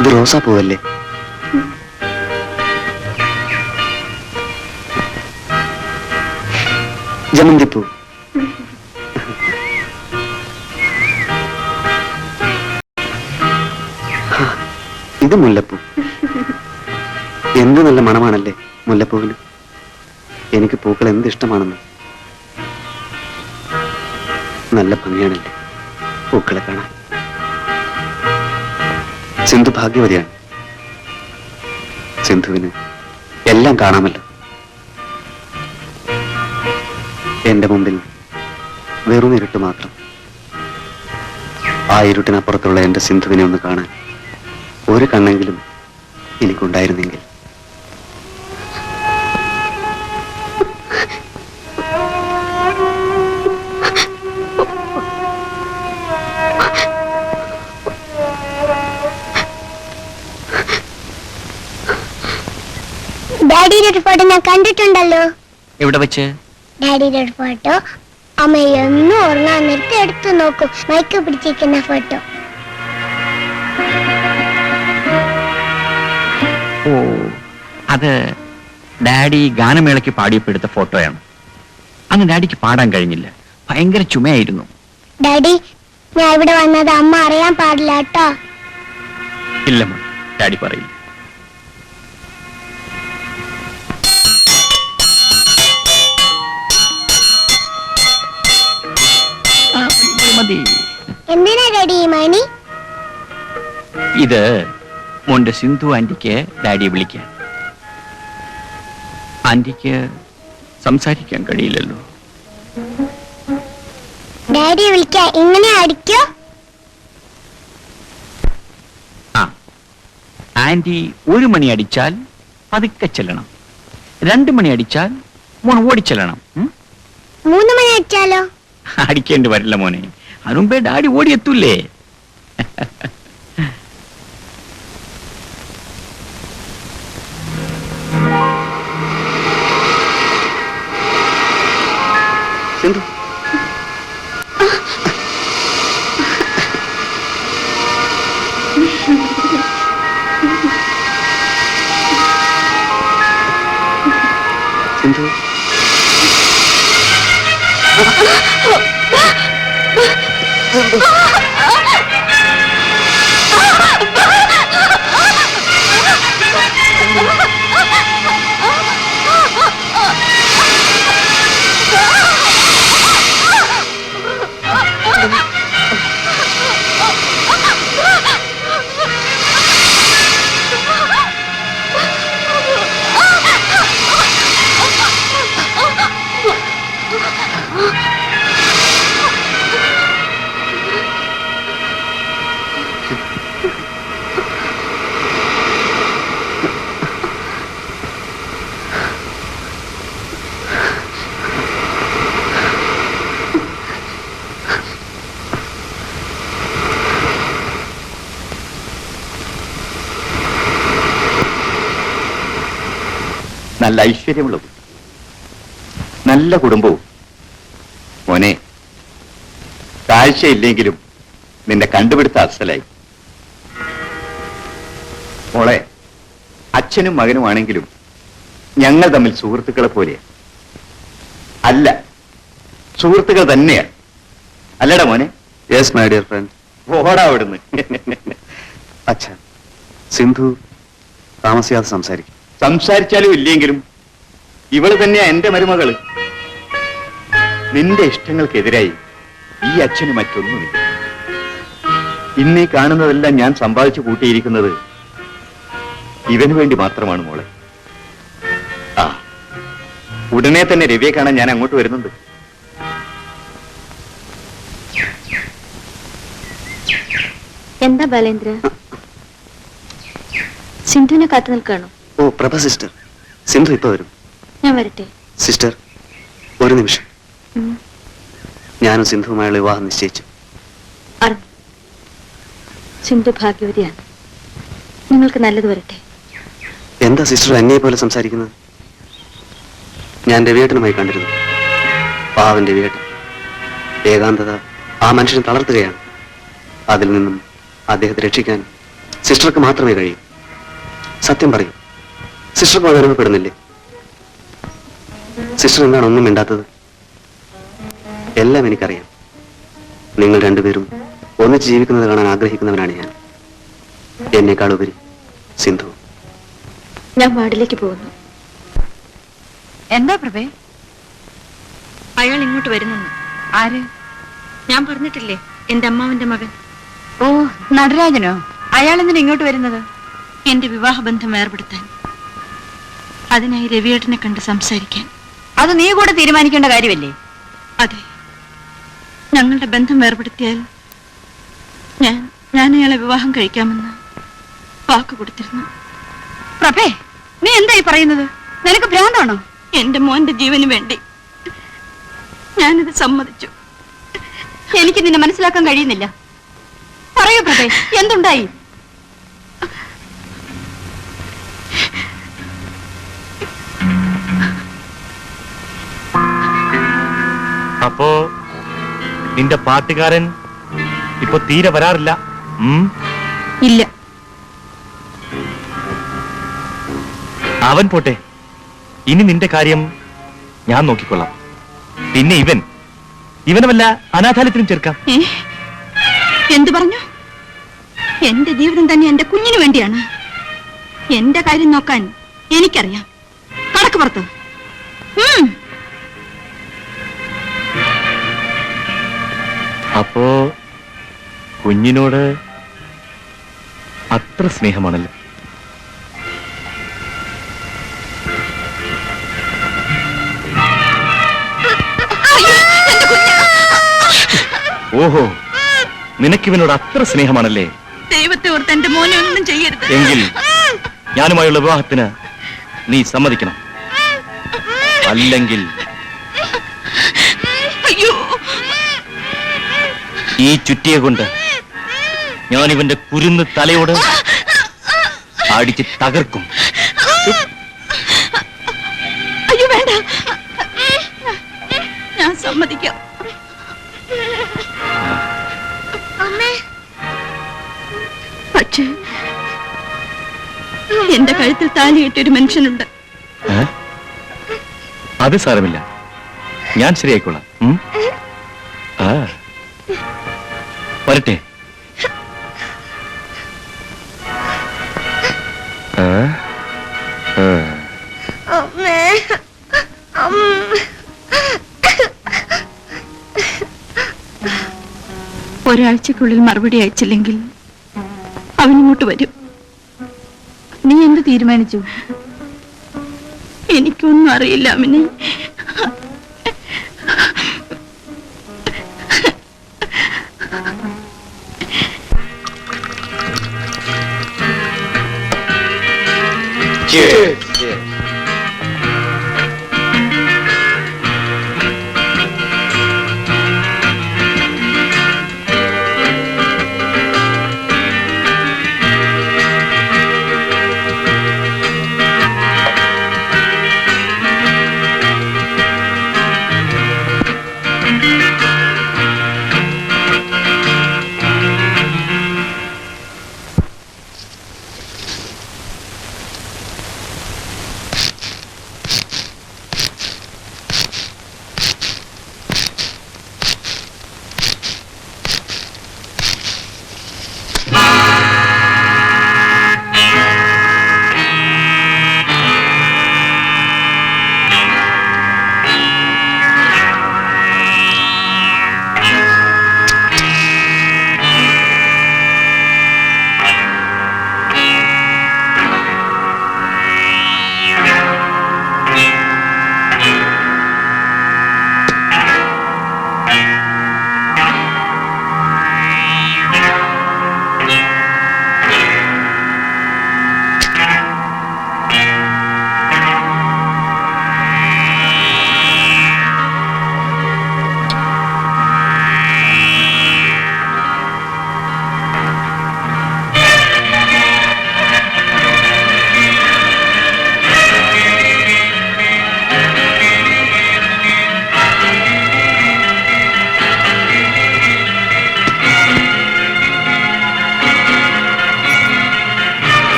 ഇത് റോസാ പൂവല്ലേ? ജമന്തിപ്പൂ. ഇത് മുല്ലപ്പൂ. എന്ത് നല്ല മണമാണല്ലേ മുല്ലപ്പൂവിന്. എനിക്ക് പൂക്കൾ എന്ത് ഇഷ്ടമാണെന്ന്. നല്ല ഭംഗിയാണല്ലേ പൂക്കളെ കാണാൻ. സിന്ധു ഭാഗ്യവതിയാണ്. സിന്ധുവിന് എല്ലാം കാണാമല്ലോ. എന്റെ മുമ്പിൽ വെറും ഇരുട്ട് മാത്രം. ആ ഇരുട്ടിനപ്പുറത്തുള്ള എന്റെ സിന്ധുവിനെ ഒന്ന് കാണാൻ ഒരു കണ്ണെങ്കിലും എനിക്കുണ്ടായിരുന്നെങ്കിൽ. ഡാഡിയുടെ ഒരു ഫോട്ടോ ഞാൻ കണ്ടിട്ടുണ്ടല്ലോ. എവിടെ വെച്ച്? ഡാഡിയുടെ ഒരു ഫോട്ടോ അമ്മ എന്നും ഉറങ്ങാൻ നേരത്തെ എടുത്തു നോക്കും. മൈക്ക് പിടിച്ചിരിക്കുന്ന ഫോട്ടോ. ഓ, അത് ഡാഡി ഗാനമേളയ്ക്ക് പാടിയപ്പോ എടുത്ത ഫോട്ടോയാണ്. അന്ന് ഡാഡിക്ക് പാടാൻ കഴിഞ്ഞില്ല, ഭയങ്കര ചുമയായിരുന്നു. ഡാഡി, ഞാൻ ഇവിടെ വന്നത് അമ്മ അറിയാൻ പാടില്ല കേട്ടോ. ഇല്ല മോൻ, ഡാഡി പറയില്ല. മതി. എന്തിനാ ഡാഡി ഈ മണി? ഇത് മോന്റെ സിന്ധു ആന്റിക്ക് ഡാഡിയെ വിളിക്കാൻ. ആന്റിക്ക് സംസാരിക്കാൻ കഴിയില്ലല്ലോ. ഡാഡിയെ വിളിക്കാൻ ഇങ്ങനെ അടിക്കോ? ആ, ആന്റി 1 മണി അടിച്ചാൽ പതുക്കെ ചെല്ലണം. 2 മണി അടിച്ചാൽ മോൻ ഓടിച്ചെല്ലണം. 3 മണി അടിച്ചാലോ? അടിക്കേണ്ടി വരില്ല മോനെ, അതിനുമ്പേ ഡാഡി ഓടിയെത്തൂല്ലേ. സിന്ധു, സിന്ധു, നല്ല ഐശ്വര്യമുള്ളത്, നല്ല കുടുംബവും. മോനെ, കാഴ്ചയില്ലെങ്കിലും നിന്റെ കണ്ടുപിടുത്ത അസലായി. മോളെ, അച്ഛനും മകനുമാണെങ്കിലും ഞങ്ങൾ തമ്മിൽ സുഹൃത്തുക്കളെ പോലെ അല്ല, സുഹൃത്തുക്കൾ തന്നെയാണ്. അല്ലടാ മോനെ? Yes my dear friend. ഓടാ അവിടുന്ന്. അച്ഛാ, സിന്ധു താമസിയാതെ സംസാരിക്കും. സംസാരിച്ചാലും ഇല്ലെങ്കിലും ഇവള് തന്നെയാ എന്റെ മരുമകള്. നിന്റെ ഇഷ്ടങ്ങൾക്കെതിരായി ഈ അച്ഛന് മറ്റൊന്നുമില്ല. ഇന്നീ കാണുന്നതെല്ലാം ഞാൻ സമ്പാദിച്ചു കൂട്ടിയിരിക്കുന്നത് ഇവന് വേണ്ടി മാത്രമാണ് മോളെ. ആ, ഉടനെ തന്നെ രവിയെ കാണാൻ ഞാൻ അങ്ങോട്ട് വരുന്നുണ്ട്. എന്താ ബാലേന്ദ്ര, സിന്ധുവിനെ കാത്തു നിൽക്കാണോ? ഓ പ്രഭ സിസ്റ്റർ, സിന്ധു ഇപ്പൊ വരും. ഞാൻ വരട്ടെ? സിസ്റ്റർ, ഒരു നിമിഷം. ഞാനും സിന്ധുവുമായുള്ള വിവാഹം നിശ്ചയിച്ചു. അറിഞ്ഞു. സിന്ധു ഭാഗ്യവതിയാണ്. നിങ്ങൾക്ക് നല്ലത് വരട്ടെ. എന്താ സിസ്റ്റർ അന്യെ പോലെ സംസാരിക്കുന്നത്? ഞാൻ രവിയേട്ടനുമായി കണ്ടിരുന്നു. പാവൻ രവിയേട്ടൻ. ഏകാന്തത ആ മനുഷ്യനെ തളർത്തുകയാണ്. അതിൽ നിന്നും അദ്ദേഹത്തെ രക്ഷിക്കാൻ സിസ്റ്റർക്ക് മാത്രമേ കഴിയൂ. സത്യം പറയൂ, സിസ്റ്റർക്ക് അത് അനുഭവപ്പെടുന്നില്ലേ? സിസ്റ്റർ എന്താണ് ഒന്നും മിണ്ടാത്തത്? എല്ലാം എനിക്കറിയാം. നിങ്ങൾ രണ്ടുപേരും ഒന്നിച്ച് ജീവിക്കുന്നത് കാണാൻ ആഗ്രഹിക്കുന്നവനാണ് ഞാൻ. എന്നേക്കാൾ ഉപരി സിന്ധു. ഞാൻ വാർഡിലേക്ക് പോകുന്നു. എന്താ പ്രഭേ? അയാൾ ഇങ്ങോട്ട് വരുന്നു. ആര്? ഞാൻ പറഞ്ഞിട്ടില്ലേ, എന്റെ അമ്മാവന്റെ മകൻ. ഓ, നടരാജനോ? അയാൾ എന്തിനാ ഇങ്ങോട്ട് വരുന്നത്? എന്റെ വിവാഹബന്ധം വേർപെടുത്താൻ. അതിനായി രവിയേട്ടനെ കണ്ട് സംസാരിക്കാൻ. അത് നീ കൂടെ തീരുമാനിക്കേണ്ട കാര്യമല്ലേ? അതെ, ഞങ്ങളുടെ ബന്ധം വേർപെടുത്തിയാൽ ഞാൻ അയാളെ വിവാഹം കഴിക്കാമെന്ന് വാക്ക് കൊടുത്തിരുന്നു. പ്രഭേ, നീ എന്തായി പറയുന്നത്? നിനക്ക് ഭ്രാന്താണോ? എന്റെ മോന്റെ ജീവന് വേണ്ടി ഞാനിത് സമ്മതിച്ചു. എനിക്ക് നിന്നെ മനസ്സിലാക്കാൻ കഴിയുന്നില്ല. പറയൂ പ്രഭേ, എന്തുണ്ടായി? അപ്പോ നിന്റെ പാട്ടുകാരൻ ഇപ്പൊ തീരെ വരാറില്ല? ഇല്ല. അവൻ പോട്ടെ, ഇനി നിന്റെ കാര്യം ഞാൻ നോക്കിക്കൊള്ളാം. പിന്നെ ഇവനെ വല്ല അനാഥാലയത്തിനും ചേർക്കാം. എന്തു പറഞ്ഞു? എന്റെ ജീവിതം തന്നെ എന്റെ കുഞ്ഞിന് വേണ്ടിയാണ്. എന്റെ കാര്യം നോക്കാൻ എനിക്കറിയാം. കടക്ക് പുറത്ത്. അപ്പോ കുഞ്ഞിനോട് അത്ര സ്നേഹമാണല്ലോ. ഓഹോ, നിനക്കിവനോട് അത്ര സ്നേഹമാണല്ലേ? ദൈവത്തെ ഓർത്ത് എന്റെ മോനെ ഒന്നും ചെയ്യരുത്. എങ്കിൽ ഞാനുമായുള്ള വിവാഹത്തിന് നീ സമ്മതിക്കണം. അല്ലെങ്കിൽ അയ്യോ, ഈ ചുറ്റിയെ കൊണ്ട് ഞാൻ ഇവന്റെ കുരുന്ന് തലയോട് അടിച്ച് തകർക്കും. അയ്യോ വേണ്ട, ഞാൻ സമ്മതിക്കാം. പക്ഷേ എന്റെ കഴുത്തിൽ താലിയിട്ടൊരു മനുഷ്യനുണ്ട്. അത് സാരമില്ല, ഞാൻ ശരിയായിക്കോളാം. വരട്ടെ. ഒരാഴ്ചക്കുള്ളിൽ മറുപടി അയച്ചില്ലെങ്കിൽ അവനിങ്ങോട്ട് വരും. നീ എന്ത് തീരുമാനിച്ചു? എനിക്കൊന്നും അറിയില്ല അമ്മിനെ.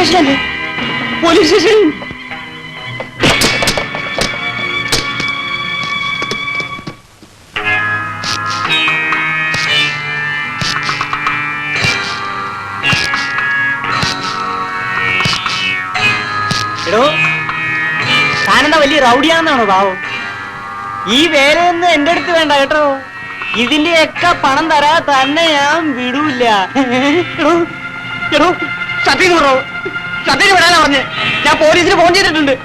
സ്റ്റേഷനല്ലേ? Police station. എടോ, താനെന്താ വലിയ റൗഡിയാണെന്നാണോ ഭാവം? ഈ വേലയൊന്നും എന്റെ അടുത്ത് വേണ്ട കേട്ടോ. ഇതിന്റെയൊക്കെ പണം തരാ തന്നെ ഞാൻ വിടൂല്ല. എടോ എടോ, സത്യം പറോ, സത്യം വിടാനാ പറഞ്ഞ്. ഞാൻ പോലീസിന് ഫോൺ ചെയ്തിട്ടുണ്ട്.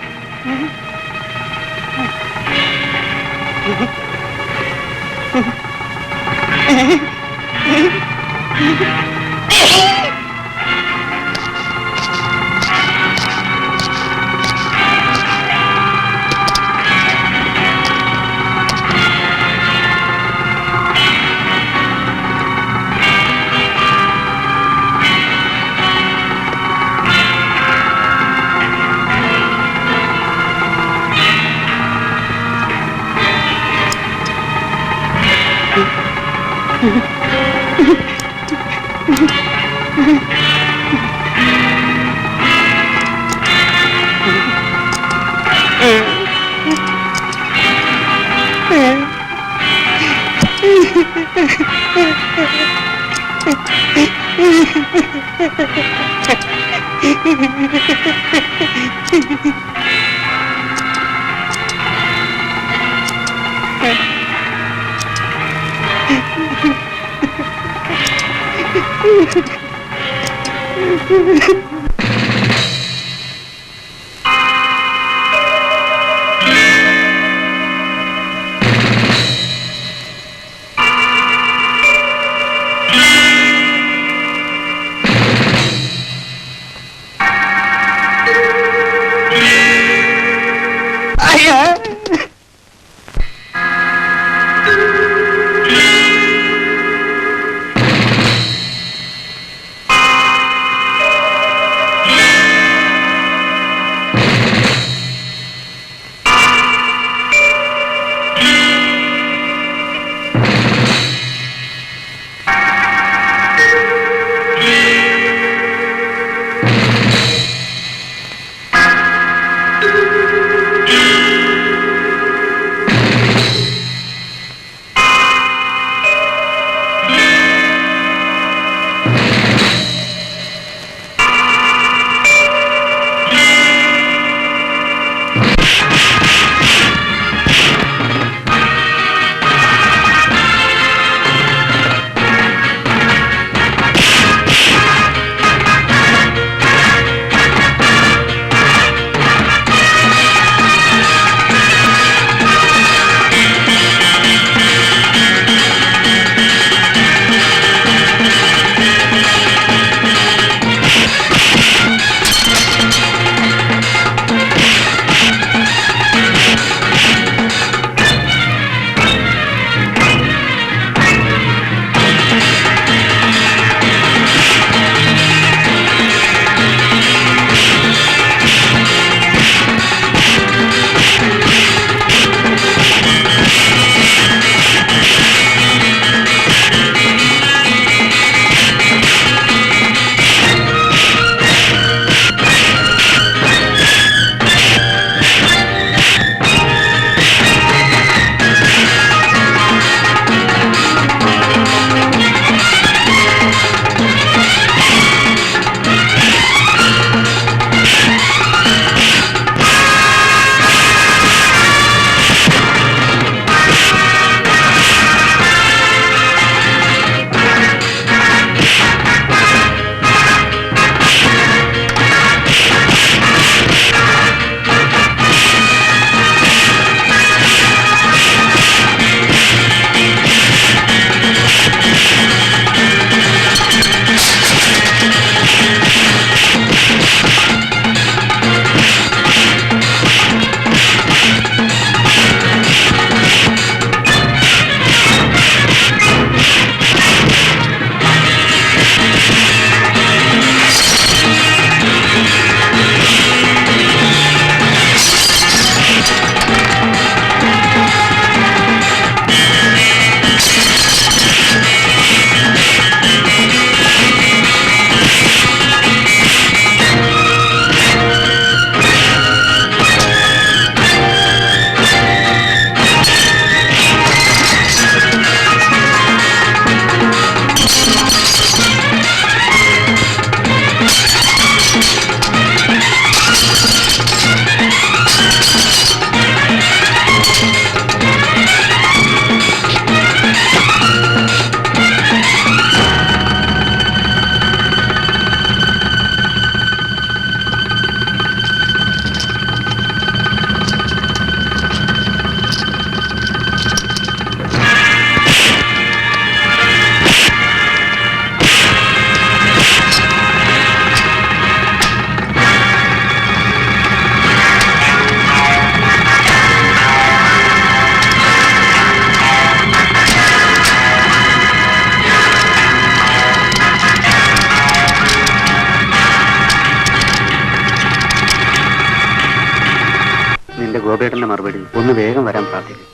ഗോപേട്ടന്റെ മറുപടി ഒന്ന് വേഗം വരാൻ പ്രാർത്ഥിക്കും.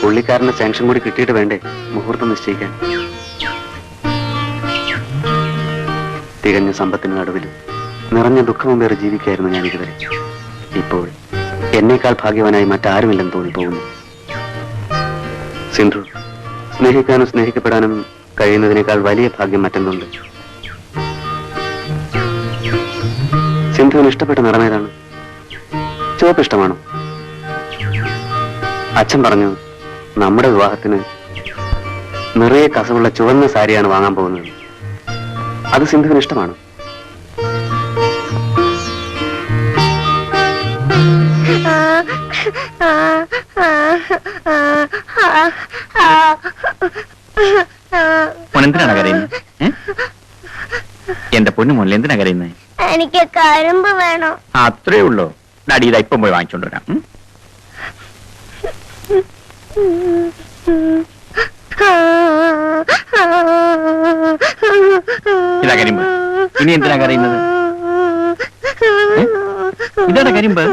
പുള്ളിക്കാരന്റെ സാങ്ഷൻ കൂടി കിട്ടിയിട്ട് വേണ്ടേ മുഹൂർത്തം നിശ്ചയിക്കാൻ. തികഞ്ഞ സമ്പത്തിന് നടുവിൽ നിറഞ്ഞ ദുഃഖവും പേര് ജീവിക്കായിരുന്നു ഞാൻ ഇതുവരെ. ഇപ്പോൾ എന്നേക്കാൾ ഭാഗ്യവാനായി മറ്റാരുമില്ലെന്ന് തോന്നിപ്പോകുന്നു. സിന്ധു, സ്നേഹിക്കാനും സ്നേഹിക്കപ്പെടാനും കഴിയുന്നതിനേക്കാൾ വലിയ ഭാഗ്യം മറ്റൊന്നുണ്ട്. സിന്ധുവിന് ഇഷ്ടപ്പെട്ട നിറമേതാണ്? ചുവപ്പ് ഇഷ്ടമാണോ? അച്ഛൻ പറഞ്ഞു നമ്മുടെ വിവാഹത്തിന് നിറയെ കസവുള്ള ചുവന്ന സാരിയാണ് വാങ്ങാൻ പോകുന്നത്. അത് സിന്ധുവിന് ഇഷ്ടമാണ്? എന്തിനാണ് കരയുന്നത്? എന്റെ പൊന്നു മോനിൽ എന്തിനാ കരയുന്നത്? എനിക്ക് കരിമ്പ് വേണം. അത്രേ ഉള്ളൂ. ഡാഡി ഇതാ ഇപ്പം പോയി വാങ്ങിച്ചോണ്ട് വരാം. ഇതാ കരിമ്പ്. ഇനി എന്തിനാ കരയുന്നത്? ഇതാണ് കരിമ്പ്.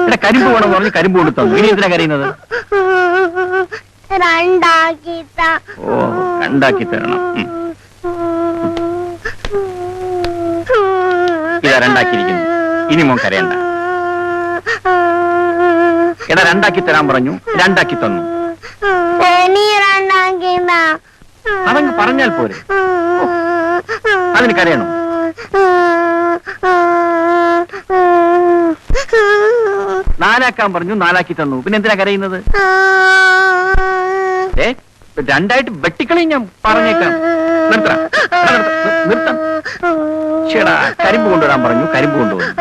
ഇവിടെ കരിമ്പ് വേണമെന്ന് പറഞ്ഞ് കരിമ്പ് കൊണ്ട് തന്നു. ഇനി എന്തിനാ കരയുന്നത്? ഓ, രണ്ടാക്കി തരണം. ഇതാ രണ്ടാക്കിയിരിക്കുന്നു. ഇനി മോൻ കരയണ്ട. എടാ രണ്ടാക്കി തരാൻ പറഞ്ഞു, രണ്ടാക്കി തന്നു. അതങ്ങ് പറഞ്ഞാൽ പോരെ. അതിന് കരയണോ? നാലാക്കാൻ പറഞ്ഞു, നാലാക്കി തന്നു. പിന്നെ എന്തിനാ കരയുന്നത്? രണ്ടായിട്ട് വെട്ടിക്കളി ഞാൻ പറഞ്ഞേക്കാം. നിർത്താം. ചേടാ, കരിമ്പ് കൊണ്ടുവരാൻ പറഞ്ഞു, കരിമ്പ് കൊണ്ടുവന്നു.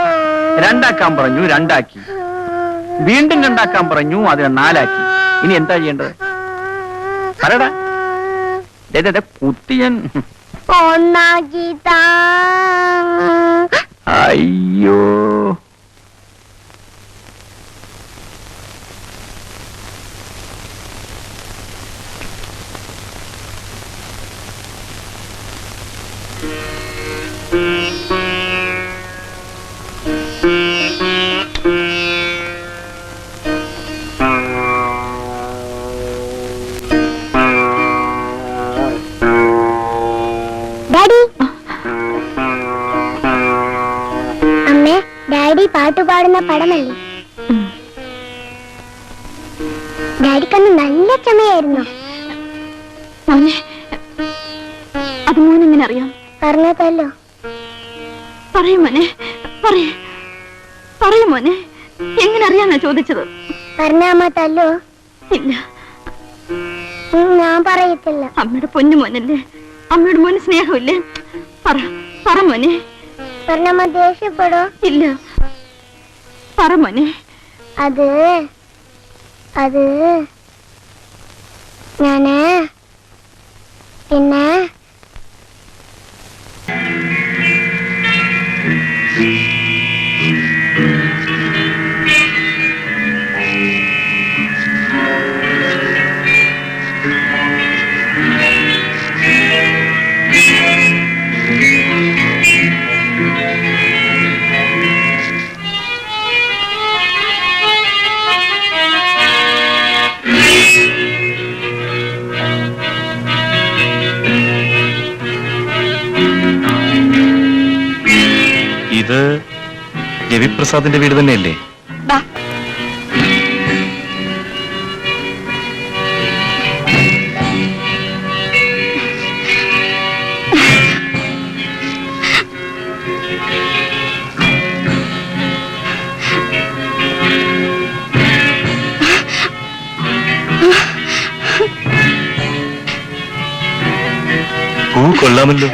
രണ്ടാക്കാൻ പറഞ്ഞു, രണ്ടാക്കി. വീണ്ടും രണ്ടാക്കാൻ പറഞ്ഞു, അതിനെ നാലാക്കി. ഇനി എന്താ ചെയ്യേണ്ടത്? പറയടാ. കുത്തി ഞാൻ. അയ്യോ, ഡാഡി പാട്ട് പാടുന്ന പടമല്ലേ? ഡാഡിക്കന്ന് നല്ല ചമയായിരുന്നു. അത് മോനെങ്ങനെ അറിയാം? പറഞ്ഞതല്ലോ. പറയൂ മോനെ, പറയൂ മോനെ. എങ്ങനെ അറിയാന്നാ ചോദിച്ചത്? പറഞ്ഞാമ്മ തല്ലോ? ഇല്ല, ഞാൻ പറയത്തില്ല. അമ്മയുടെ പൊന്നു മോനല്ലേ, അമ്മയുടെ മോന് സ്നേഹമില്ലേ? പറ മോനെ. പറഞ്ഞമ്മ ദേഷ്യപ്പെടോ? ഇല്ല, പറ മോനെ. അത് ഞാന് പിന്നെ ഇത് രവിപ്രസാദിന്റെ വീട് തന്നെയല്ലേ? കൊള്ളാമല്ലോ.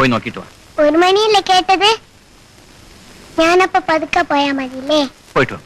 പോയി നോക്കിയിട്ട് വാ. 1 മണിയല്ലേ കേട്ടത്? ഞാനപ്പോ പതുക്കെ പോയാ മതിയില്ലേ? പോയിട്ട് വാ.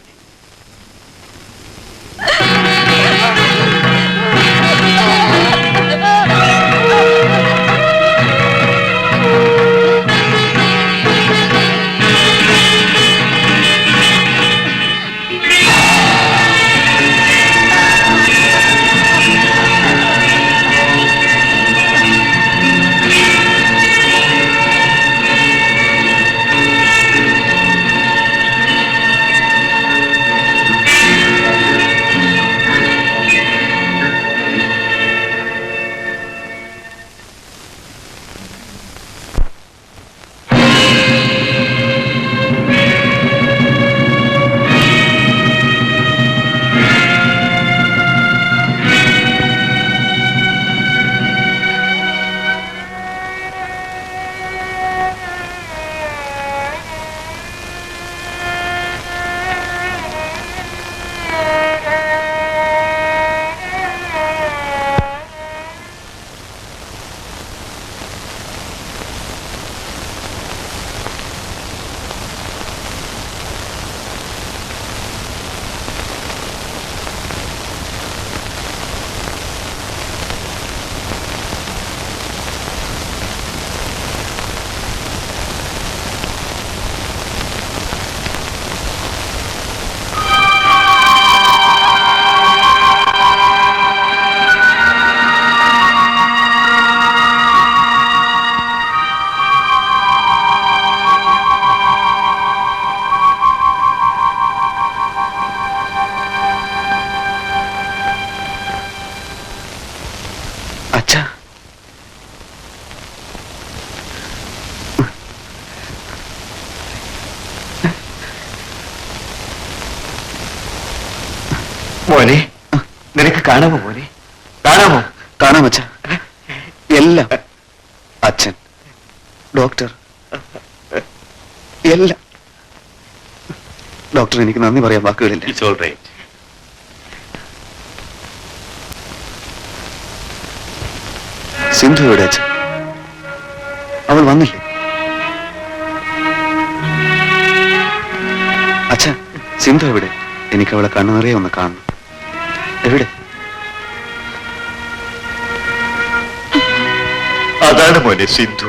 മോനെ, നിനക്ക് കാണാമോ മോനെ? കാണാമോ? കാണാം അച്ഛ. എല്ലാം അച്ഛൻ, ഡോക്ടർ, എല്ലാം. ഡോക്ടർ, എനിക്ക് നന്ദി പറയാൻ വാക്കുകളില്ല. It's all right. സിന്ധു എവിടെ അച്ഛൻ? അവൾ വന്നില്ലേ? അച്ഛ, സിന്ധു എവിടെ? എനിക്ക് അവളെ കണ്ണു നിറയെ ഒന്ന് കാണണം. എവിടെ? അതാണ് മോനെ സിന്ധു.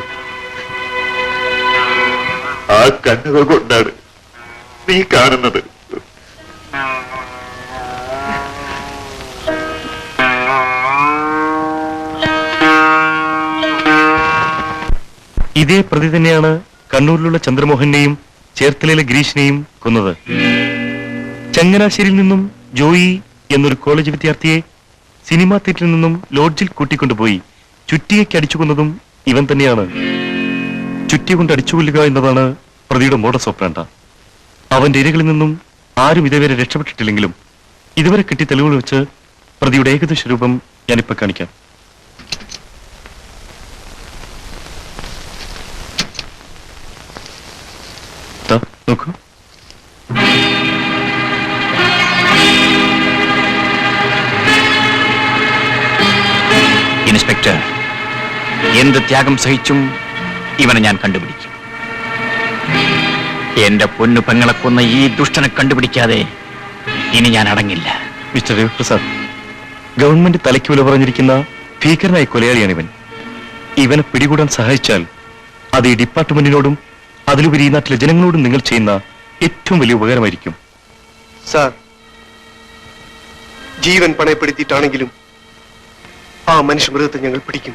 ആ കണ്ണുകൾ കൊണ്ടാണ് നീ കാണുന്നത്. ഇതേ പ്രതി തന്നെയാണ് കണ്ണൂരിലുള്ള ചന്ദ്രമോഹനെയും ചേർത്തലയിലെ ഗിരീഷിനെയും കൊന്നത്. ചങ്ങനാശ്ശേരിയിൽ നിന്നും ജോയി എന്നൊരു കോളേജ് വിദ്യാർത്ഥിയെ സിനിമാ തിയേറ്ററിൽ നിന്നും ലോഡ്ജിൽ കൂട്ടിക്കൊണ്ടുപോയി ചുറ്റികയ്ക്ക് അടിച്ചു കൊന്നതും ഇവൻ തന്നെയാണ്. ചുറ്റി കൊണ്ട് അടിച്ചുകൊല്ലുക എന്നതാണ് പ്രതിയുടെ മോഡസ് ഓപ്പറാണ്ട. അവന്റെ ഇരകളിൽ നിന്നും ആരും ഇതേവരെ രക്ഷപ്പെട്ടിട്ടില്ലെങ്കിലും ഇതുവരെ കിട്ടിയ തെളിവുകൾ വെച്ച് പ്രതിയുടെ ഏകദേശ രൂപം ഞാനിപ്പോ കാണിക്കാം. നോക്കൂ. ഇൻസ്പെക്ടർ, എന്ത് ത്യാഗം സഹിച്ചും ഇവനെ ഞാൻ കണ്ടുപിടിക്കും. എന്റെ പൊന്നു പെങ്ങളെ കൊന്ന ഈ ദുഷ്ടനെ കണ്ടുപിടിക്കാതെ ഇനി ഞാൻ അടങ്ങില്ല. മിസ്റ്റർ രവിപ്രസാദ്, ഗവൺമെന്റ് തലയ്ക്ക് വില പറഞ്ഞിരിക്കുന്ന ഭീകരനായ കൊലയാളിയാണിവൻ. ഇവനെ പിടികൂടാൻ സഹായിച്ചാൽ അത് ഈ ഡിപ്പാർട്ട്മെന്റിനോടും അതിലുപരി ഈ നാട്ടിലെ ജനങ്ങളോടും നിങ്ങൾ ചെയ്യുന്ന ഏറ്റവും വലിയ ഉപകാരമായിരിക്കും. സാർ, ജീവൻ പണയപ്പെടുത്തിയിട്ടാണെങ്കിലും ആ മനുഷ്യമൃഗത്തെ ഞങ്ങൾ പിടിക്കും,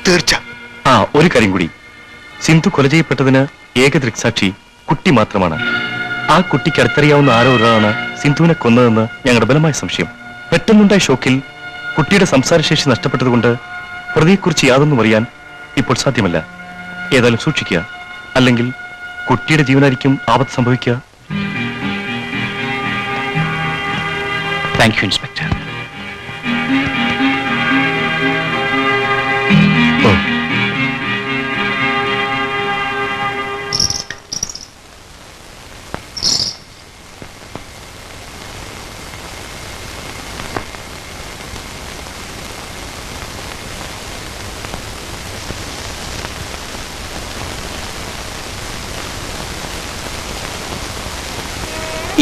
തീർച്ച. ഒരു കാര്യം കൂടി, സിന്ധു കൊല ചെയ്യപ്പെട്ടതിന് ഏക ദൃക്സാക്ഷി കുട്ടി മാത്രമാണ്. ആ കുട്ടിക്ക് അടുത്തറിയാവുന്ന ആരോ ഒരാളാണ് സിന്ധുവിനെ കൊന്നതെന്ന് ഞങ്ങളുടെ ബലമായ സംശയം. പെട്ടെന്നുണ്ടായ ഷോക്കിൽ കുട്ടിയുടെ സംസാരശേഷി നഷ്ടപ്പെട്ടതുകൊണ്ട് പ്രതിയെക്കുറിച്ച് യാതൊന്നും അറിയാൻ ഇപ്പോൾ സാധ്യമല്ല. ഏതായാലും സൂക്ഷിക്കുക, അല്ലെങ്കിൽ കുട്ടിയുടെ ജീവനായിരിക്കും ആപത്ത് സംഭവിക്കുക. Thank you inspector.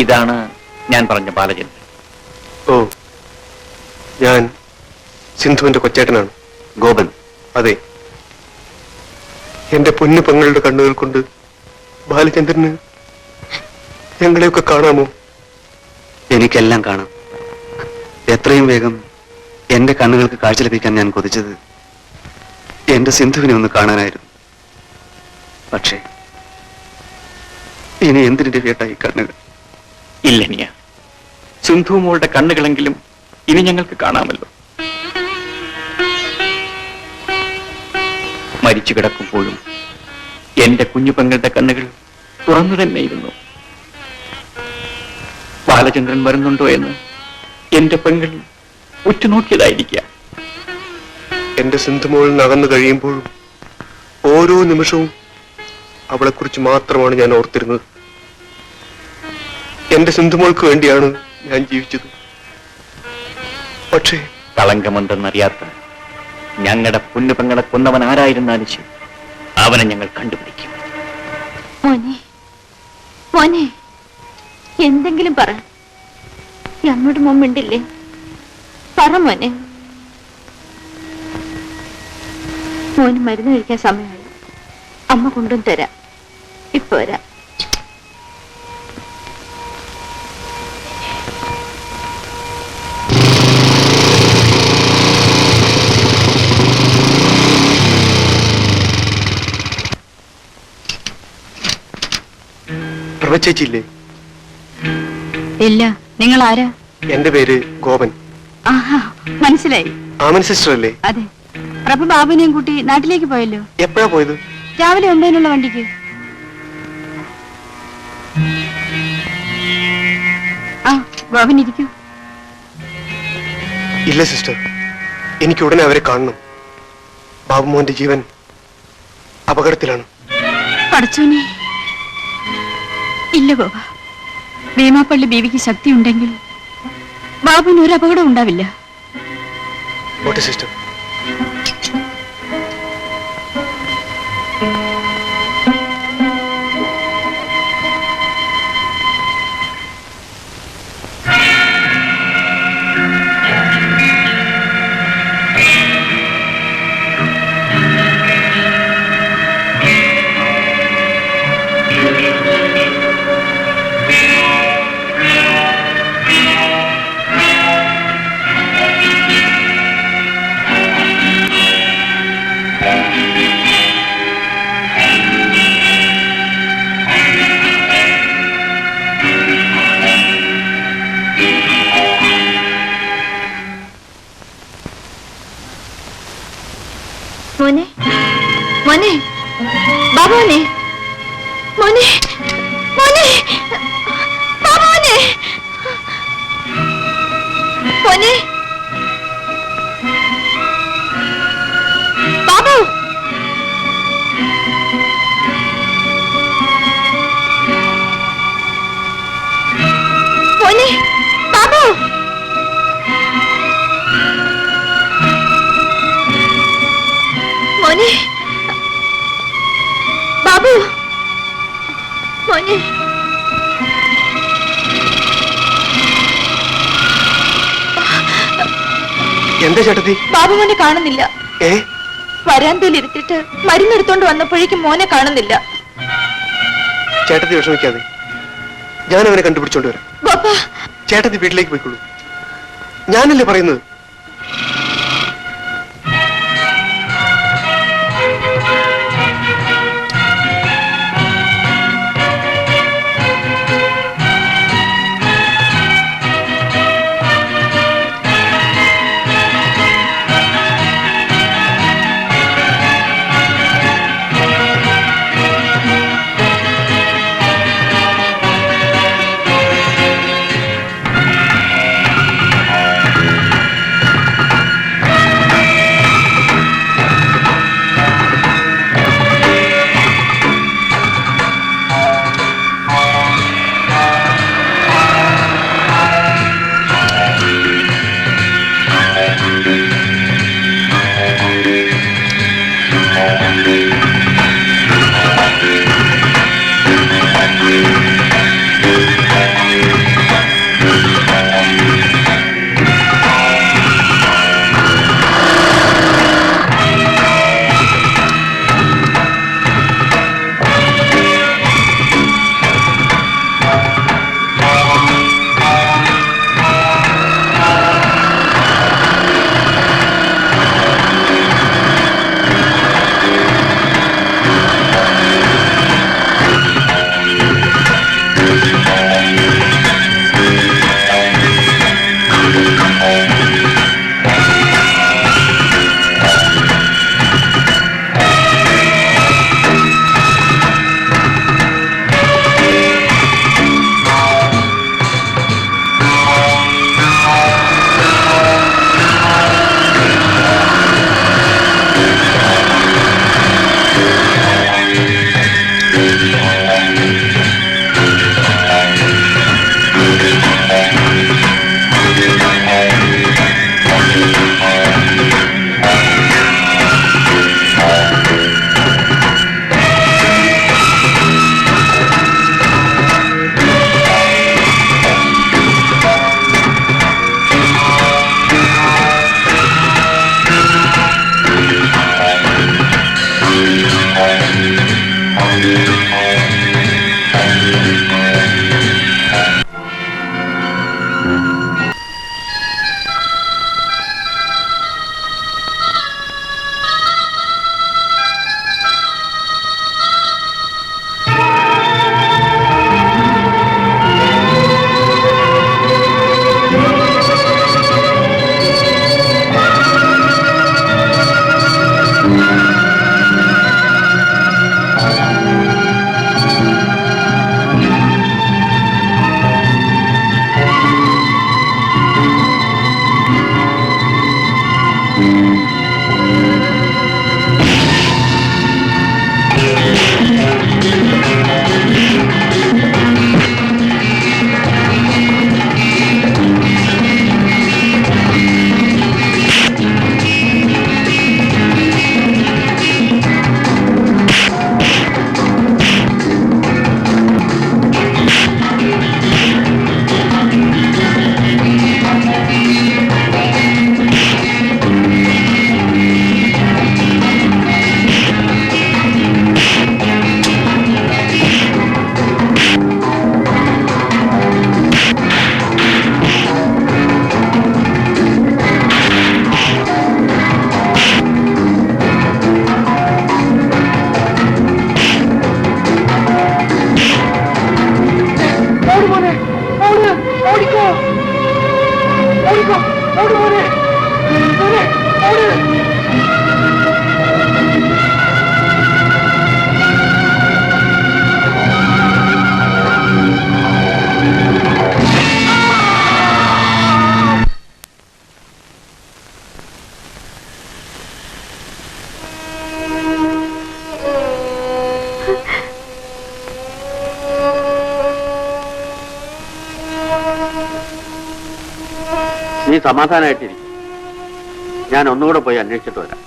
ഇതാണ് ഞാൻ പറഞ്ഞ ബാലചന്ദ്രൻ. ഓ, ഞാൻ സിന്ധുവിന്റെ കൊച്ചേട്ടനാണ്. ഗോപൻ. അതെ, എന്റെ പൊന്നു പെങ്ങളുടെ കണ്ണുകൾ കൊണ്ട് ബാലചന്ദ്രന് ഞങ്ങളെയൊക്കെ കാണാമോ? എനിക്കെല്ലാം കാണാം. എത്രയും വേഗം എന്റെ കണ്ണുകൾക്ക് കാഴ്ച ലഭിക്കാൻ ഞാൻ കൊതിച്ചത് എന്റെ സിന്ധുവിനെ ഒന്ന് കാണാനായിരുന്നു. പക്ഷേ ഇനി എന്തിന്റെ വേട്ടായി കണ്ണുകൾ? ഇല്ലനിയ, സിന്ധു മോളുടെ കണ്ണുകളെങ്കിലും ഇനി ഞങ്ങൾക്ക് കാണാമല്ലോ. മരിച്ചു കിടക്കുമ്പോഴും എന്റെ കുഞ്ഞു പെങ്ങളുടെ കണ്ണുകൾ തുറന്നു തന്നെയിരുന്നു. ബാലചന്ദ്രൻ വരുന്നുണ്ടോ എന്ന് എന്റെ പെങ്ങൾ ഉറ്റുനോക്കിയതായിരിക്കാം. എന്റെ സിന്ധുമോളിൽ നിന്ന് അകന്നു കഴിയുമ്പോഴും ഓരോ നിമിഷവും അവളെക്കുറിച്ച് മാത്രമാണ് ഞാൻ ഓർത്തിരുന്നത്. എന്റെ സിന്ധുമോൾക്ക് വേണ്ടിയാണ് ഞാൻ ജീവിച്ചത്. പക്ഷേ കളങ്കമുണ്ടെന്നറിയാത്ത ഞങ്ങളുടെ പൊന്നുപെങ്ങളെ കൊന്നവൻ ആരായിരുന്നാലും ശരി, അവനെ ഞങ്ങൾ കണ്ടുപിടിക്കും. മോനെ, മോനെ, എന്തെങ്കിലും പറ. അമ്മയുടെ മുമ്പിണ്ടില്ലേ? പറ മോനെ. മോന് മരുന്ന് കഴിക്കാൻ സമയമായി. അമ്മ കൊണ്ടും തരാം. ഇപ്പൊ വരാം. ചേച്ചിയില്ലേ? ഇല്ല. നിങ്ങൾ ആരാ? എന്റെ പേര് ഗോപൻ. ആഹാ, മനസ്സിലായി. ആമൻ സിസ്റ്റർ അല്ലേ? അതെ. പ്രഭു ബാബുവിനെയും കൂട്ടി നാട്ടിലേക്ക് പോയല്ലോ. എപ്പോഴാ പോയത്? രാവിലെ 9 വണ്ടിക്ക്. ആ, ബാബൻ ഇരിക്കൂ. ഇല്ല സിസ്റ്റർ, എനിക്ക് ഉടനെ അവരെ കാണണം. ബാബുമോന്റെ ജീവൻ അപകടത്തിലാണ്. പടച്ചോനെ. ഇല്ല ഗോപ, ഭീമാപ്പള്ളി ബീവിക്ക് ശക്തി ഉണ്ടെങ്കിൽ ബാബുവിന് ഒരു അപകടം ഉണ്ടാവില്ല. സിസ്റ്റർ, മോനെ, മോനെ, ബാബുവിനെ, മോനെ, മോനെ, ബാബുവിനെ, മോനെ, ബാബു, മോനെ, ബാബു, മോനെ, ബാബു, മോനെ. എന്താ ചേട്ടത്തി? ബാബു മോനെ കാണുന്നില്ല. വരാന്തയിൽ ഇരുത്തിട്ട് മരുന്നെടുത്തോണ്ട് വന്നപ്പോഴേക്കും മോനെ കാണുന്നില്ല. ചേട്ടത്തി വിഷമിക്കാതെ, ഞാൻ അവനെ കണ്ടുപിടിച്ചോണ്ട് വരാം. ഗോപ, ചേട്ടത്തി വീട്ടിലേക്ക് പോയിക്കോളൂ. ഞാനല്ലേ പറയുന്നത്. നീ സമാധാനമായിട്ടിരിക്കും. ഞാൻ ഒന്നുകൂടെ പോയി അന്വേഷിച്ചിട്ട് വരാം.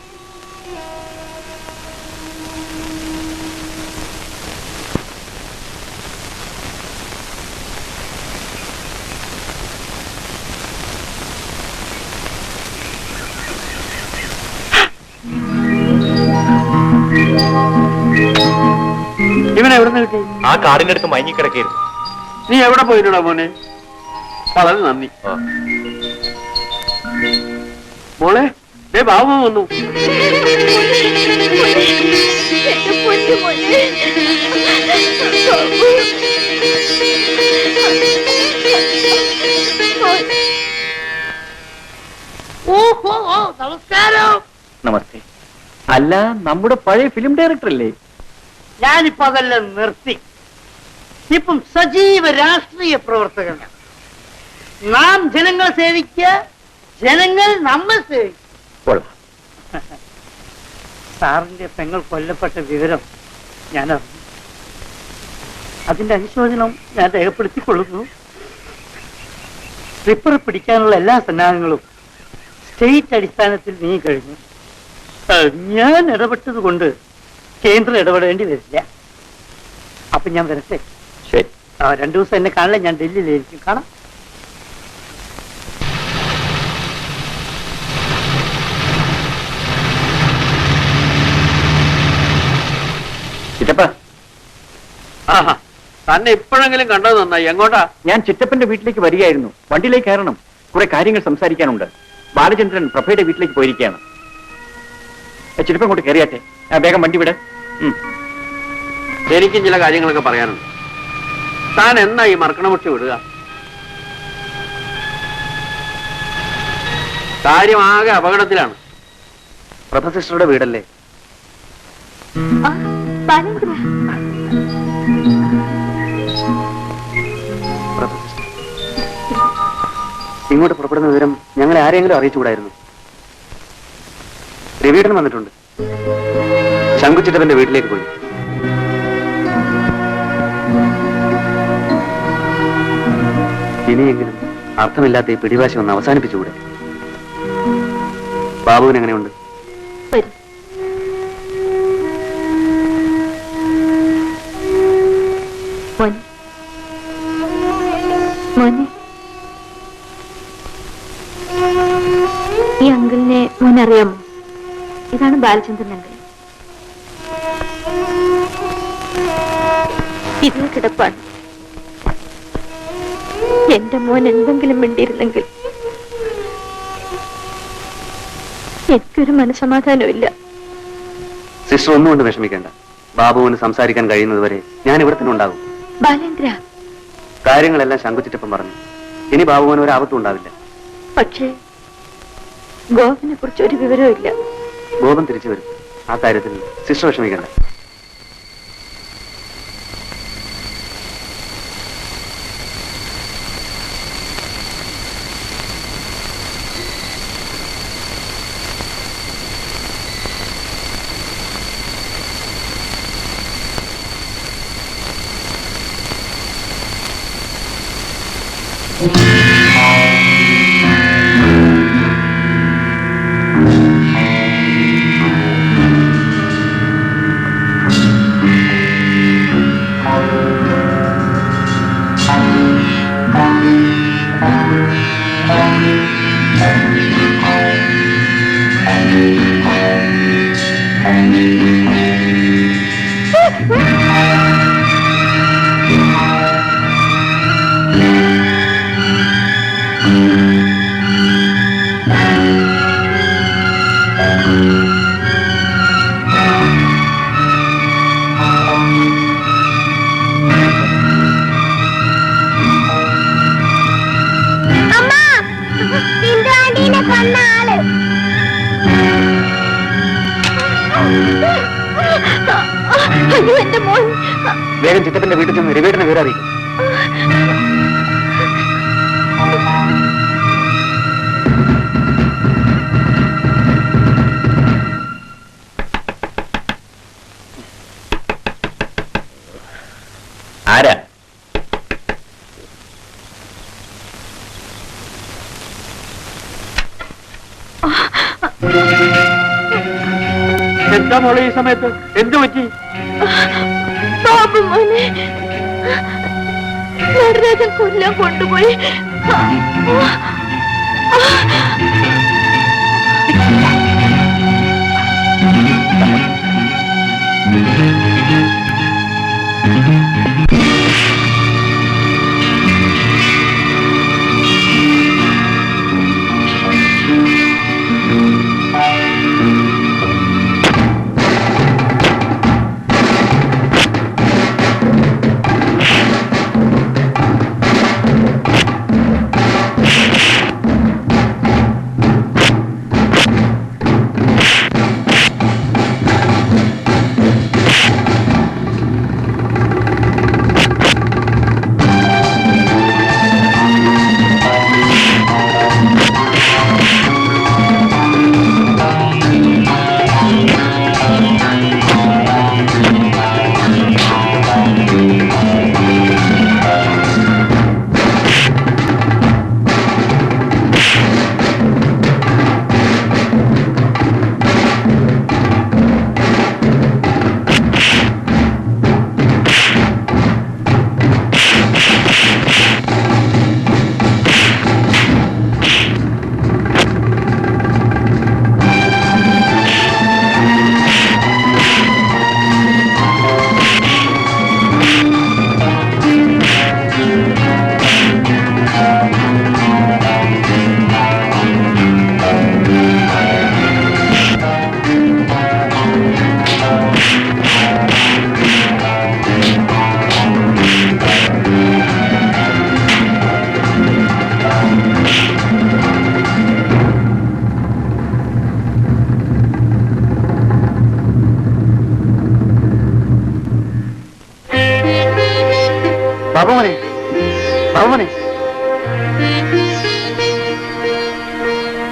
ഇവനെ എവിടുന്ന് കിട്ടി? ആ കാറിന്റെ അടുത്ത് മയങ്ങിക്കിടക്കായിരുന്നു. നീ എവിടെ പോയിട്ടാ മോനെ? വളരെ നന്ദി. മോളെ, ദേ ബാബു വന്നു. നമസ്കാരം. നമസ്തേ. അല്ല, നമ്മുടെ പഴയ ഫിലിം ഡയറക്ടർ അല്ലേ? ഞാനിപ്പോ അതെല്ലാം നിർത്തി. ഇപ്പം സജീവ രാഷ്ട്രീയ പ്രവർത്തകനാണ്. നാം ജനങ്ങളെ സേവിക്കുക, ജനങ്ങൾ നമ്മെ സേവിക്കുക. സാറിന്റെ പെങ്ങൾ കൊല്ലപ്പെട്ട വിവരം ഞാൻ അറിഞ്ഞു. അതിന്റെ അനുശോചനം ഞാൻ രേഖപ്പെടുത്തിക്കൊള്ളുന്നു. സ്ലിപ്പർ പിടിക്കാനുള്ള എല്ലാ സന്നാഹങ്ങളും സ്റ്റേറ്റ് അടിസ്ഥാനത്തിൽ നീങ്ങി കഴിഞ്ഞു. ഞാൻ ഇടപെട്ടത് കൊണ്ട് കേന്ദ്രം ഇടപെടേണ്ടി വരില്ല. അപ്പൊ ഞാൻ വരട്ടെ. ശരി. 2 ദിവസം എന്നെ കാണില്ല. ഞാൻ ഡൽഹിയിലായിരിക്കും. കാണാം. ചിറ്റപ്പ, ആഹാ, തന്നെ ഇപ്പോഴെങ്കിലും കണ്ടത് നന്നായി. എങ്ങോട്ടാ? ഞാൻ ചിറ്റപ്പന്റെ വീട്ടിലേക്ക് വരികയായിരുന്നു. വണ്ടിയിലേക്ക് കയറണം. കുറെ കാര്യങ്ങൾ സംസാരിക്കാനുണ്ട്. ബാലചന്ദ്രൻ പ്രഭയുടെ വീട്ടിലേക്ക് പോയിരിക്കുകയാണ്. ചിറ്റപ്പൻ ഇങ്ങോട്ട് കയറിയാട്ടെ. വേഗം വണ്ടി വിട്. എനിക്കും ചില കാര്യങ്ങളൊക്കെ പറയാനുണ്ട്. താൻ എന്നാ ഈ മർക്കണമുക്ഷി വിടുക? കാര്യമാകെ അപകടത്തിലാണ്. പ്രഭ സിസ്റ്ററുടെ വീടല്ലേ? ഇങ്ങോട്ട് പുറപ്പെടുന്ന വിവരം ഞങ്ങളെ ആരെങ്കിലും അറിയിച്ചുകൂടായിരുന്നു? രവിയേട്ടൻ വന്നിട്ടുണ്ട്. ശങ്കുച്ചിട്ടവന്റെ വീട്ടിലേക്ക് പോയി. ഇനിയെങ്കിലും അർത്ഥമില്ലാത്ത ഈ പിടിവാശി ഒന്ന് അവസാനിപ്പിച്ചുകൂടെ? ബാബുവിന് എങ്ങനെയുണ്ട്? ഈ അങ്കിളിനെ മോനറിയാമോ? ഇതാണ് ബാലചന്ദ്രൻ അങ്കിൾ. ഇതിൽ കിടപ്പാണ്. എന്റെ മോൻ എന്തെങ്കിലും മിണ്ടിയിരുന്നെങ്കിൽ എനിക്കൊരു മനസമാധാനമില്ല. സിസ്റ്റർ ഒന്നുകൊണ്ട് വിഷമിക്കേണ്ട. ബാബുവിന് സംസാരിക്കാൻ കഴിയുന്നത് വരെ ഞാൻ ഇവിടെ തന്നെ ഉണ്ടാകും. ബാലേന്ദ്ര, കാര്യങ്ങളെല്ലാം ശങ്കുച്ചിട്ടപ്പം പറഞ്ഞു. ഇനി ബാബുവിന് ഒരു ആപത്തും ഉണ്ടാവില്ല. പക്ഷേ ഗോപനെ കുറിച്ച് ഒരു വിവരവും ഇല്ല. ഗോപൻ തിരിച്ചു വരും. ആ കാര്യത്തിൽ സിസ്റ്റർ വിഷമിക്കേണ്ട. വേഗം ചിറ്റപ്പന്റെ വീട്ടിൽ ചെന്ന് രവിയേട്ടനെ വിവരം അറിയിക്കും. ആരാ? എന്താ മോളെ ഈ സമയത്ത്? എന്തു പറ്റി? ബാബു മോനെ നടരാജൻ കൊല്ലാൻ കൊണ്ടുപോയി. ബാബുമോനെ, ബാബുമോനെ,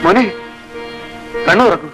മോനെ കണ്ണു തുറക്കൂ.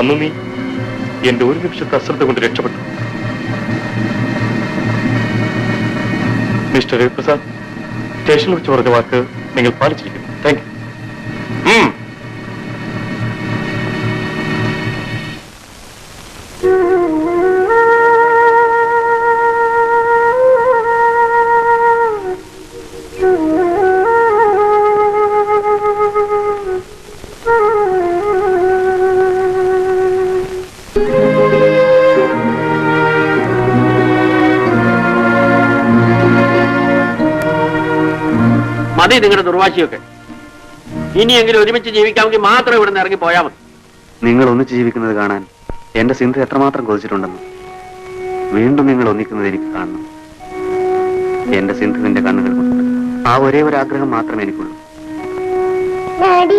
അന്ന് നീ എന്റെ ഒരു നിമിഷത്തെ അശ്രദ്ധ കൊണ്ട് രക്ഷപ്പെട്ടു. മിസ്റ്റർ രവിപ്രസാദ്, സ്റ്റേഷനിൽ വെച്ച് പറഞ്ഞ വാക്ക് നിങ്ങൾ പാലിച്ചിരിക്കുന്നു. Thank you. മതി നിങ്ങളുടെ ദുർവാശിയൊക്കെ. ഇനിയെങ്കിലും ഒരുമിച്ച് ജീവിക്കാമെങ്കിൽ മാത്രം ഇവിടെ നിന്ന് ഇറങ്ങി പോയാൽ മതി. നിങ്ങൾ ഒന്നിച്ച് ജീവിക്കുന്നത് കാണാൻ എന്റെ സിന്ധു എത്രമാത്രം കൊതിച്ചിട്ടുണ്ടെന്ന്. വീണ്ടും നിങ്ങൾ ഒന്നിക്കുന്നത് എനിക്ക് കാണണം. എന്റെ സിന്ധുവിന്റെ കണ്ണുകൾ കൊണ്ട് ആ ഒരേ ഒരു ആഗ്രഹം മാത്രമേ എനിക്കുള്ളൂ. ഡാഡി